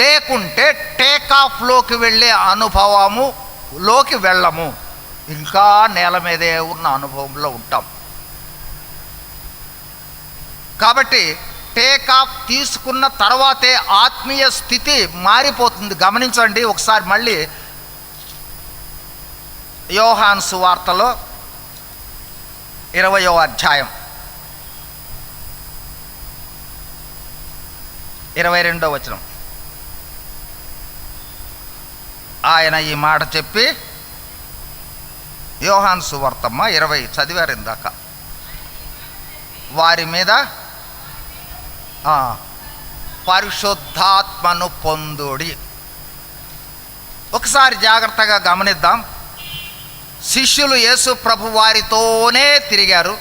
లేకుంటే టేకాఫ్లోకి వెళ్ళే అనుభవములోకి వెళ్ళము, ఇంకా నేల మీదే ఉన్న అనుభవంలో ఉంటాం. కాబట్టి టేకాఫ్ తీసుకున్న తర్వాతే ఆత్మీయ స్థితి మారిపోతుంది. గమనించండి ఒకసారి మళ్ళీ యోహాను సువార్తలో 20వ అధ్యాయం 22వ వచనం. ఆయన ఈ మాట చెప్పి, యోహాను సువార్తమ్మ 20 చదివారు ఇందాక, వారి మీద పరిశుద్ధాత్మను పొందుడి. ఒకసారి జాగ్రత్తగా గమనిద్దాం. శిష్యులు యేసు ప్రభు వారితోనే తిరిగారు,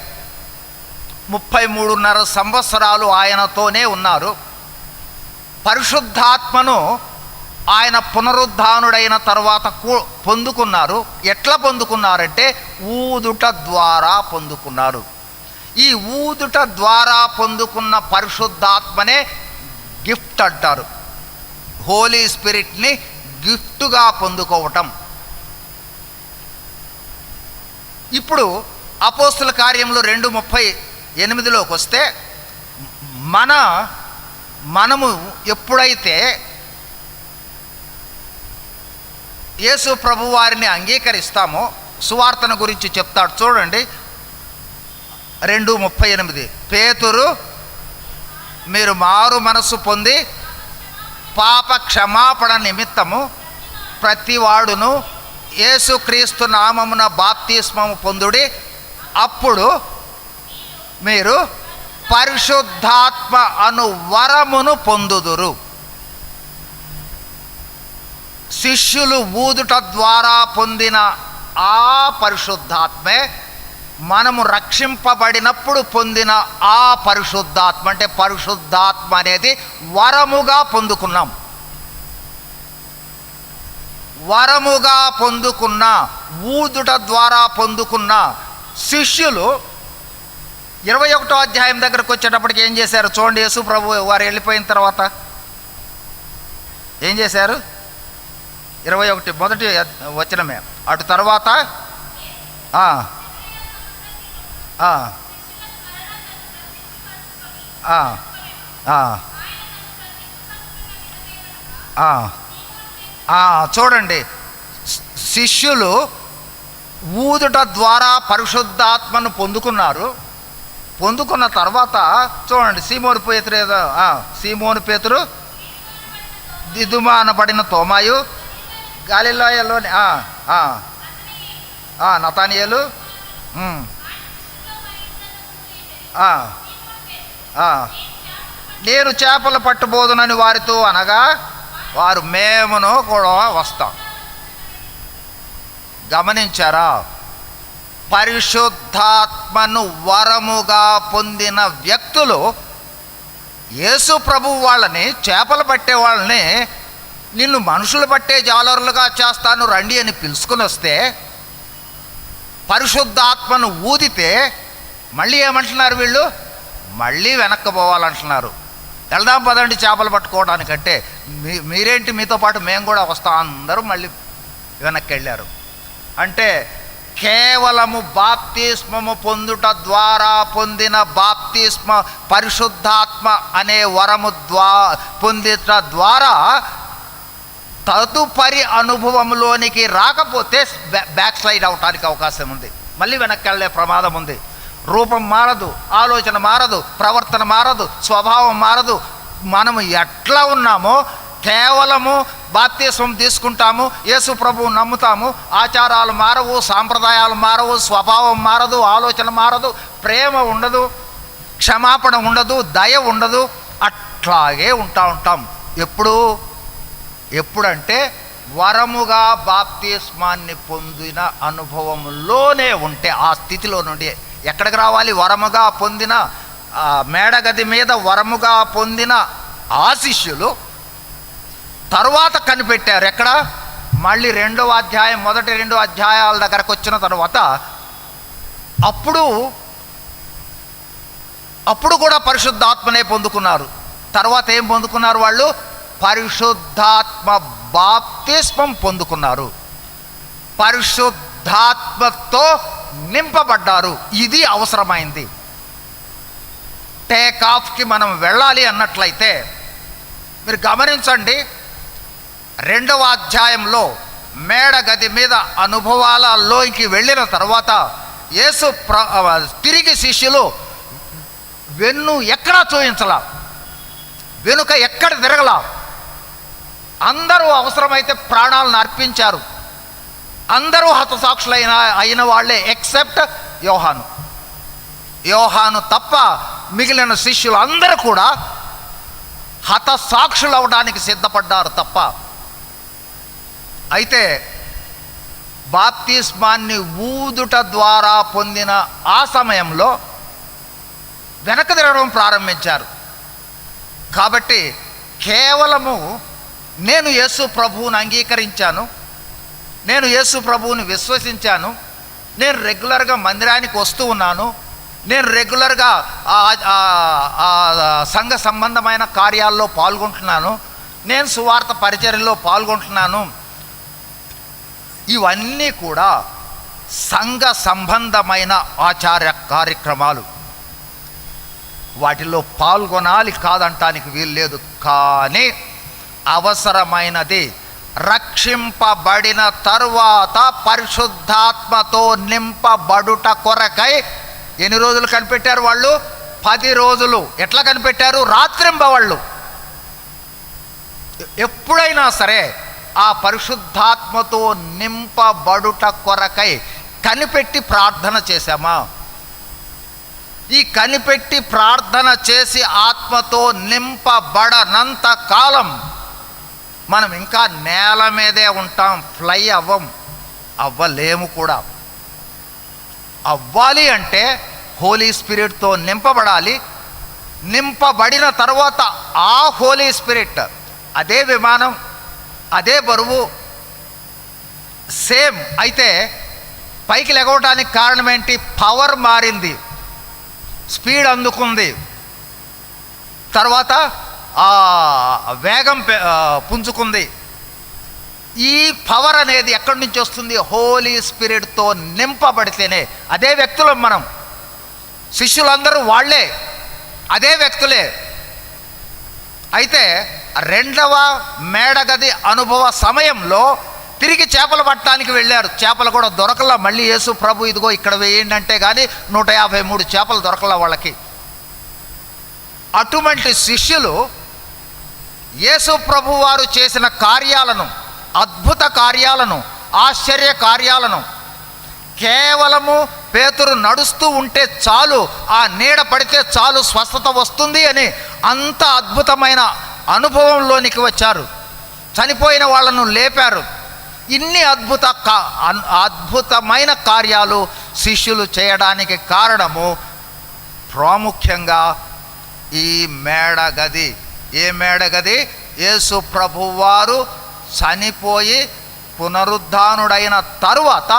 33.5 సంవత్సరాలు ఆయనతోనే ఉన్నారు. పరిశుద్ధాత్మను ఆయన పునరుద్ధానుడైన తర్వాత పొందుకున్నారు. ఎట్లా పొందుకున్నారంటే ఊదుట ద్వారా పొందుకున్నారు. ఈ ఊదుట ద్వారా పొందుకున్న పరిశుద్ధాత్మనే గిఫ్ట్ అంటారు. హోలీ స్పిరిట్ని గిఫ్ట్గా పొందుకోవటం. ఇప్పుడు అపోస్తుల కార్యములు 2:38లోకి వస్తే మనము ఎప్పుడైతే యేసు ప్రభు వారిని అంగీకరిస్తామో సువార్తను గురించి చెప్తాడు చూడండి. 2:38 పేతురు మీరు మారు మనస్సు పొంది పాప క్షమాపణ నిమిత్తము ప్రతివాడును యేసుక్రీస్తు నామమున బాప్తిస్మము పొందుడి, అప్పుడు మీరు పరిశుద్ధాత్మ అను వరమును పొందుదురు. శిష్యులు ఊదుట ద్వారా పొందిన ఆ పరిశుద్ధాత్మే మనము రక్షింపబడినప్పుడు పొందిన ఆ పరిశుద్ధాత్మ. అంటే పరిశుద్ధాత్మ అనేది వరముగా పొందుకున్నాం. వరముగా పొందుకున్న, ఊదుట ద్వారా పొందుకున్న శిష్యులు 21వ అధ్యాయం దగ్గరకు వచ్చేటప్పటికి ఏం చేశారు చూడండి. యేసు ప్రభు వారు వెళ్ళిపోయిన తర్వాత ఏం చేశారు? 21 మొదటి వచనమే. అటు తర్వాత చూడండి, శిష్యులు ఊదుట ద్వారా పరిశుద్ధాత్మను పొందుకున్నారు. పొందుకున్న తర్వాత చూడండి, సీమోను పేతురు, దిదుమ అనబడిన తోమాయు, గలిలయలోని నతానియేలు, నేను చేపలు పట్టబోదునని వారితో అనగా వారు మేమును కూడా వస్తాం. గమనించారా? పరిశుద్ధాత్మను వరముగా పొందిన వ్యక్తులు యేసు ప్రభు వాళ్ళని, చేపలు పట్టే వాళ్ళని, నిన్ను మనుషులు పట్టే జాలరులుగా చేస్తాను రండి అని పిలుచుకుని వస్తే, పరిశుద్ధాత్మను ఊదితే మళ్ళీ ఏమంటున్నారు వీళ్ళు? మళ్ళీ వెనక్కి పోవాలంటున్నారు. వెళ్దాం పదండి చేపలు పట్టుకోవడానికంటే, మీరేంటి మీతో పాటు మేము కూడా వస్తాం. అందరూ మళ్ళీ వెనక్కి వెళ్ళారు. అంటే కేవలము బాప్తిస్మము పొందుట ద్వారా పొందిన బాప్తిస్మ, పరిశుద్ధాత్మ అనే వరము పొందుట ద్వారా తదుపరి అనుభవంలోనికి రాకపోతే బ్యాక్ స్లైడ్ అవటానికి అవకాశం ఉంది. మళ్ళీ వెనక్కి వెళ్ళే ప్రమాదం ఉంది. రూపం మారదు, ఆలోచన మారదు, ప్రవర్తన మారదు, స్వభావం మారదు. మనము ఎట్లా ఉన్నామో కేవలము బాప్తిస్మం తీసుకుంటాము, యేసు ప్రభువు నమ్ముతాము, ఆచారాలు మారవు, సాంప్రదాయాలు మారవు, స్వభావం మారదు, ఆలోచన మారదు, ప్రేమ ఉండదు, క్షమాపణ ఉండదు, దయ ఉండదు. అట్లాగే ఉంటాం. ఎప్పుడంటే వరముగా బాప్తిస్మాన్ని పొందిన అనుభవంలోనే ఉంటే, ఆ స్థితిలో నుండి ఎక్కడికి రావాలి? వరముగా పొందిన, మేడగది మీద వరముగా పొందిన ఆ శిష్యులు తరువాత కనిపెట్టారు. ఎక్కడ? మళ్ళీ 2వ అధ్యాయం, మొదటి 2 అధ్యాయాల దగ్గరకు వచ్చిన తర్వాత అప్పుడు కూడా పరిశుద్ధాత్మనే పొందుకున్నారు. తర్వాత ఏం పొందుకున్నారు వాళ్ళు? పరిశుద్ధాత్మ బాప్తిస్మం పొందుకున్నారు, పరిశుద్ధాత్మతో నింపబడ్డారు. ఇది అవసరమైంది. టేక్ ఆఫ్కి మనం వెళ్ళాలి అన్నట్లయితే మీరు గమనించండి, 2వ అధ్యాయంలో మేడగది మీద అనుభవాలలోకి వెళ్ళిన తర్వాత తిరిగి శిష్యులు వెన్ను ఎక్కడా చూయించలా, వెనుక ఎక్కడ తిరగలా. అందరూ అవసరమైతే ప్రాణాలను అర్పించారు. అందరూ హతసాక్షులైన వాళ్ళే ఎక్సెప్ట్ యోహాను తప్ప మిగిలిన శిష్యులు అందరూ కూడా హతసాక్షులు అవడానికి సిద్ధపడ్డారు తప్ప. అయితే బాప్తిస్మాన్ని ఊదుట ద్వారా పొందిన ఆ సమయంలో వెనక తిరగడం ప్రారంభించారు. కాబట్టి కేవలము నేను యేసు ప్రభువుని అంగీకరించాను, నేను యేసు ప్రభువుని విశ్వసించాను, నేను రెగ్యులర్గా మందిరానికి వస్తూ ఉన్నాను, నేను రెగ్యులర్గా సంఘ సంబంధమైన కార్యాల్లో పాల్గొంటున్నాను, నేను సువార్త పరిచర్యలో పాల్గొంటున్నాను, ఇవన్నీ కూడా సంఘ సంబంధమైన ఆచార కార్యక్రమాలు. వాటిలో పాల్గొనాలి కాదంటానికి వీల్లేదు, కానీ అవసరమైనది. రక్షింపబడిన తరువాత పరిశుద్ధాత్మతో నింపబడుట కొరకై ఎన్ని రోజులు కనిపెట్టారు వాళ్ళు? 10 రోజులు. ఎట్లా కనిపెట్టారు? రాత్రింబవళ్ళు. ఎప్పుడైనా సరే ఆ పరిశుద్ధాత్మతో నింపబడుట కొరకై కనిపెట్టి ప్రార్థన చేశామా? ఈ కనిపెట్టి ప్రార్థన చేసి ఆత్మతో నింపబడనంత కాలం మనం ఇంకా నేల మీదే ఉంటాం, ఫ్లై అవ్వలేము కూడా. అవ్వాలి అంటే హోలీ స్పిరిట్తో నింపబడాలి. నింపబడిన తర్వాత ఆ హోలీ స్పిరిట్, అదే విమానం, అదే బరువు, సేమ్ అయితే పైకి లెగవటానికి కారణం ఏంటి? పవర్ మారింది, స్పీడ్ అందుకుంది, తర్వాత వేగం పుంజుకుంది. ఈ పవర్ అనేది ఎక్కడి నుంచి వస్తుంది? హోలీ స్పిరిట్తో నింపబడితేనే. అదే వ్యక్తులం మనం, శిష్యులందరూ వాళ్ళే, అదే వ్యక్తులే. అయితే 2వ మేడగది అనుభవ సమయంలో తిరిగి చేపలు పట్టడానికి వెళ్ళారు. చేపలు కూడా దొరకలా. మళ్ళీ యేసు ప్రభు ఇదిగో ఇక్కడ వేయండి అంటే కానీ 153 చేపలు దొరకలా వాళ్ళకి. అటువంటి శిష్యులు యేసు ప్రభు వారు చేసిన కార్యాలను, అద్భుత కార్యాలను, ఆశ్చర్య కార్యాలను, కేవలము పేతురు నడుస్తూ ఉంటే చాలు, ఆ నీడ పడితే చాలు స్వస్థత వస్తుంది అని అంత అద్భుతమైన అనుభవంలోనికి వచ్చారు. చనిపోయిన వాళ్ళను లేపారు. ఇన్ని అద్భుతమైన కార్యాలు శిష్యులు చేయడానికి కారణము ప్రాముఖ్యంగా ఈ మేడగది. ఏ మేడగది? యేసు ప్రభువారు చనిపోయి పునరుద్ధానుడైన తరువాత,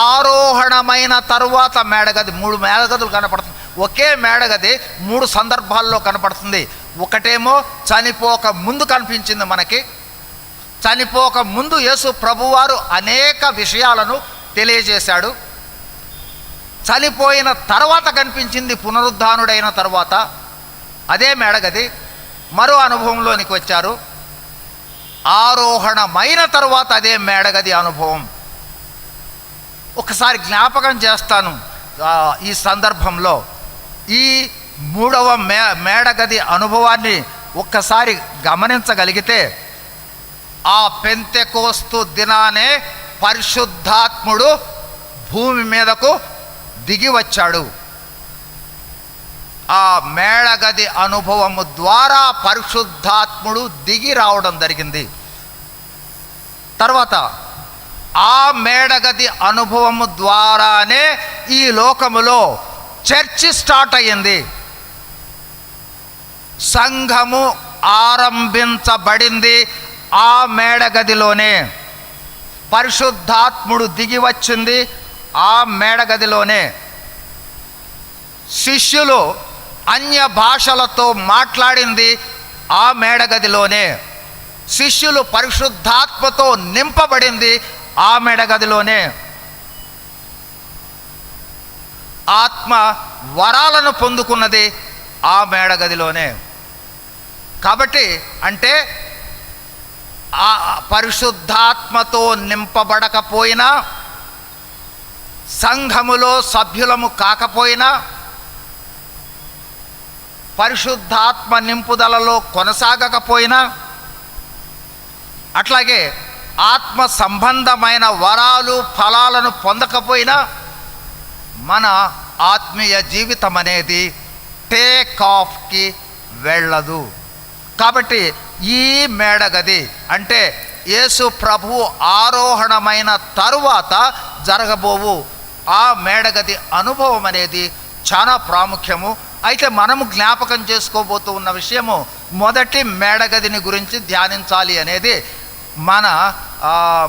ఆరోహణమైన తరువాత మేడగది. 3 మేడగదులు కనపడుతుంది. ఒకే మేడగది 3 సందర్భాల్లో కనపడుతుంది. ఒకటేమో చనిపోక ముందు కనిపించింది మనకి. చనిపోక ముందు యేసు ప్రభువారు అనేక విషయాలను తెలియజేశాడు. చనిపోయిన తర్వాత కనిపించింది పునరుద్ధానుడైన తర్వాత, అదే మేడగది. మరో అనుభవంలోనికి వచ్చారు. ఆరోహణమైన తరువాత అదే మేడగది అనుభవం. ఒకసారి జ్ఞాపకం చేస్తాను. ఈ సందర్భంలో ఈ 3వ మేడగది అనుభవాన్ని ఒక్కసారి గమనించగలిగితే, ఆ పెంతెకోస్తు దినానే పరిశుద్ధాత్ముడు భూమి మీదకు దిగి వచ్చాడు. ఆ మేడగది అనుభవము ద్వారా పరిశుద్ధాత్ముడు దిగి రావడం జరిగింది. తర్వాత ఆ మేడగది అనుభవము ద్వారానే ఈ లోకములో చర్చి స్టార్ట్ అయ్యింది. సంఘము ఆరంభించబడింది ఆ మేడగదిలోనే. పరిశుద్ధాత్ముడు దిగి వచ్చింది ఆ మేడగదిలోనే. శిష్యులు అన్య భాషలతో మాట్లాడింది ఆ మేడగదిలోనే. శిష్యులు పరిశుద్ధాత్మతో నింపబడింది ఆ మేడగదిలోనే. ఆత్మ వరాలను పొందుకున్నది ఆ మేడగదిలోనే. కాబట్టి అంటే ఆ పరిశుద్ధాత్మతో నింపబడకపోయినా, సంఘములో సభ్యులము కాకపోయినా, పరిశుద్ధాత్మ నింపుదలలో కొనసాగకపోయినా, అట్లాగే ఆత్మ సంబంధమైన వరాలు ఫలాలను పొందకపోయినా మన ఆత్మీయ జీవితం అనేది టేక్ ఆఫ్కి వెళ్ళదు. కాబట్టి ఈ మేడగది అంటే యేసు ప్రభువు ఆరోహణమైన తరువాత జరగబోవు ఆ మేడగది అనుభవం అనేది చాలా ప్రాముఖ్యము. అయితే మనము జ్ఞాపకం చేసుకోబోతూ ఉన్న విషయము మొదటి మేడగదిని గురించి ధ్యానించాలి అనేది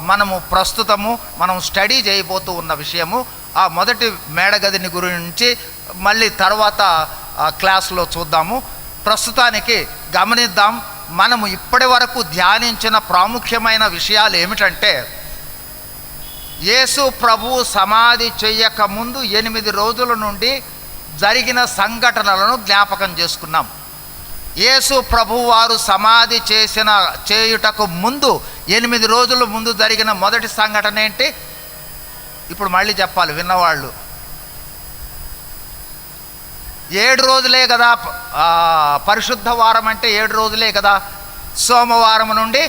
మనము ప్రస్తుతము మనం స్టడీ చేయబోతూ ఉన్న విషయము. ఆ మొదటి మేడగదిని గురించి మళ్ళీ తర్వాత క్లాసులో చూద్దాము. ప్రస్తుతానికి గమనిద్దాం. మనము ఇప్పటి వరకు ధ్యానించిన ప్రాముఖ్యమైన విషయాలు ఏమిటంటే, యేసు ప్రభువు సమాధి చెయ్యక ముందు 8 రోజుల నుండి జరిగిన సంఘటనలను జ్ఞాపకం చేసుకున్నాం. యేసు ప్రభువు వారు సమాధి చేయుటకు ముందు 8 రోజుల ముందు జరిగిన మొదటి సంఘటన ఏంటి? ఇప్పుడు మళ్ళీ చెప్పాలి విన్నవాళ్ళు. 7 రోజులే కదా పరిశుద్ధ వారం అంటే 7 రోజులే కదా. సోమవారం నుండి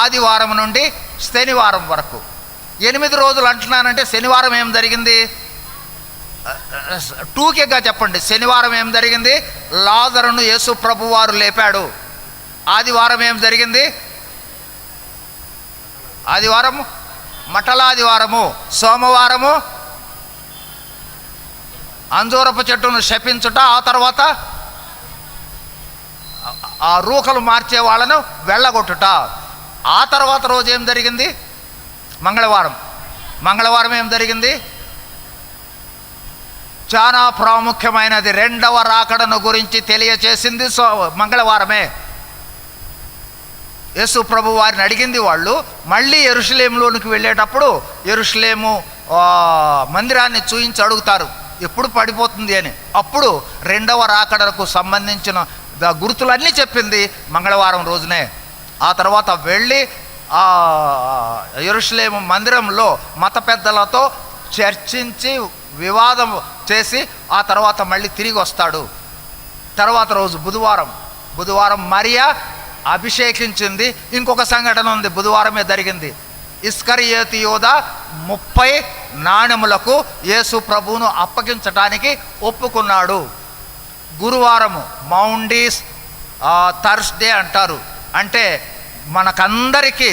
ఆదివారం నుండి శనివారం వరకు 8 రోజులు అంటున్నానంటే శనివారం ఏం జరిగింది? టూకేగా చెప్పండి. శనివారం ఏం జరిగింది? లాజరును యేసు ప్రభు వారు లేపాడు. ఆదివారం ఏం జరిగింది? ఆదివారము మటలాదివారము. సోమవారము అంజూరపు చెట్టును శపించుట, ఆ తర్వాత ఆ రూకలు మార్చే వాళ్ళను వెళ్ళగొట్టుట. ఆ తర్వాత రోజు ఏం జరిగింది? మంగళవారం ఏం జరిగింది? చాలా ప్రాముఖ్యమైనది. రెండవ రాకడను గురించి తెలియచేసింది మంగళవారమే. యేసు ప్రభు వారిని అడిగింది వాళ్ళు మళ్ళీ యెరూషలేములోనికి వెళ్ళేటప్పుడు యెరూషలేము మందిరాన్ని చూయించి అడుగుతారు ఎప్పుడు పడిపోతుంది అని. అప్పుడు రెండవ రాకడకు సంబంధించిన గుర్తులన్నీ చెప్పింది మంగళవారం రోజునే. ఆ తర్వాత వెళ్ళి యెరూషలేము మందిరంలో మత పెద్దలతో చర్చించి వివాదం చేసి ఆ తర్వాత మళ్ళీ తిరిగి వస్తాడు. తర్వాత రోజు బుధవారం మరియా అభిషేకించింది. ఇంకొక సంఘటన ఉంది, బుధవారమే జరిగింది. ఇస్కరియోతు యూదా 30 నాణెములకు యేసు ప్రభువును అప్పగించడానికి ఒప్పుకున్నాడు. గురువారము మౌండీస్ థర్స్డే అంటారు. అంటే మనకందరికీ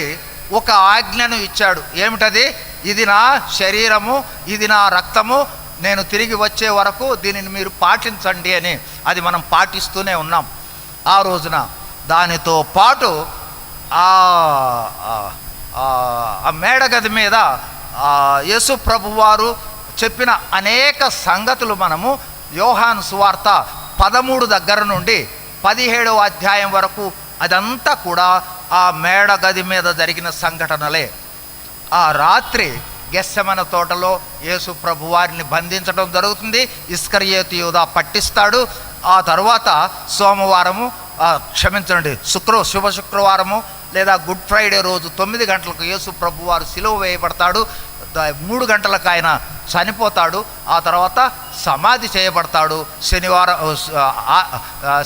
ఒక ఆజ్ఞను ఇచ్చాడు. ఏమిటది? ఇది నా శరీరము, ఇది నా రక్తము, నేను తిరిగి వచ్చే వరకు దీనిని మీరు పాటించండి అని. అది మనం పాటిస్తూనే ఉన్నాం ఆ రోజున. దానితో పాటు ఆ మేడగది మీద యేసు ప్రభువారు చెప్పిన అనేక సంగతులు మనము యోహాను సువార్త 13 దగ్గర నుండి 17వ అధ్యాయం వరకు అదంతా కూడా ఆ మేడగది మీద జరిగిన సంఘటనలే. ఆ రాత్రి గెత్సెమనే తోటలో యేసు ప్రభువారిని బంధించడం జరుగుతుంది. ఇస్కరియోతు యూదా పట్టిస్తాడు. ఆ తర్వాత సోమవారము శుభ శుక్రవారము లేదా గుడ్ ఫ్రైడే రోజు 9 గంటలకు యేసు ప్రభువారు సిలువ వేయబడతాడు. 3 గంటలకు ఆయన చనిపోతాడు. ఆ తర్వాత సమాధి చేయబడతాడు.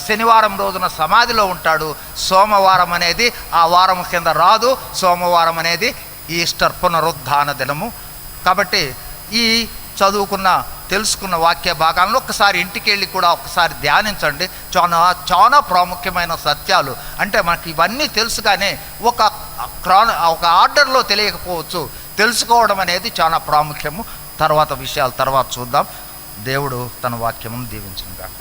శనివారం రోజున సమాధిలో ఉంటాడు. సోమవారం అనేది ఆ వారం కింద రాదు. సోమవారం అనేది ఈస్టర్ పునరుద్ధాన దినము. కాబట్టి ఈ తెలుసుకున్న వాక్య భాగాలను ఒకసారి ఇంటికి వెళ్ళి కూడా ఒకసారి ధ్యానించండి. చాలా ప్రాముఖ్యమైన సత్యాలు. అంటే మనకి ఇవన్నీ తెలుసు కానీ ఒక ఆర్డర్లో తెలియకపోవచ్చు. తెలుసుకోవడం అనేది చాలా ప్రాముఖ్యము. విషయాలు తర్వాత చూద్దాం. దేవుడు తన వాక్యమును దీవించును గాక.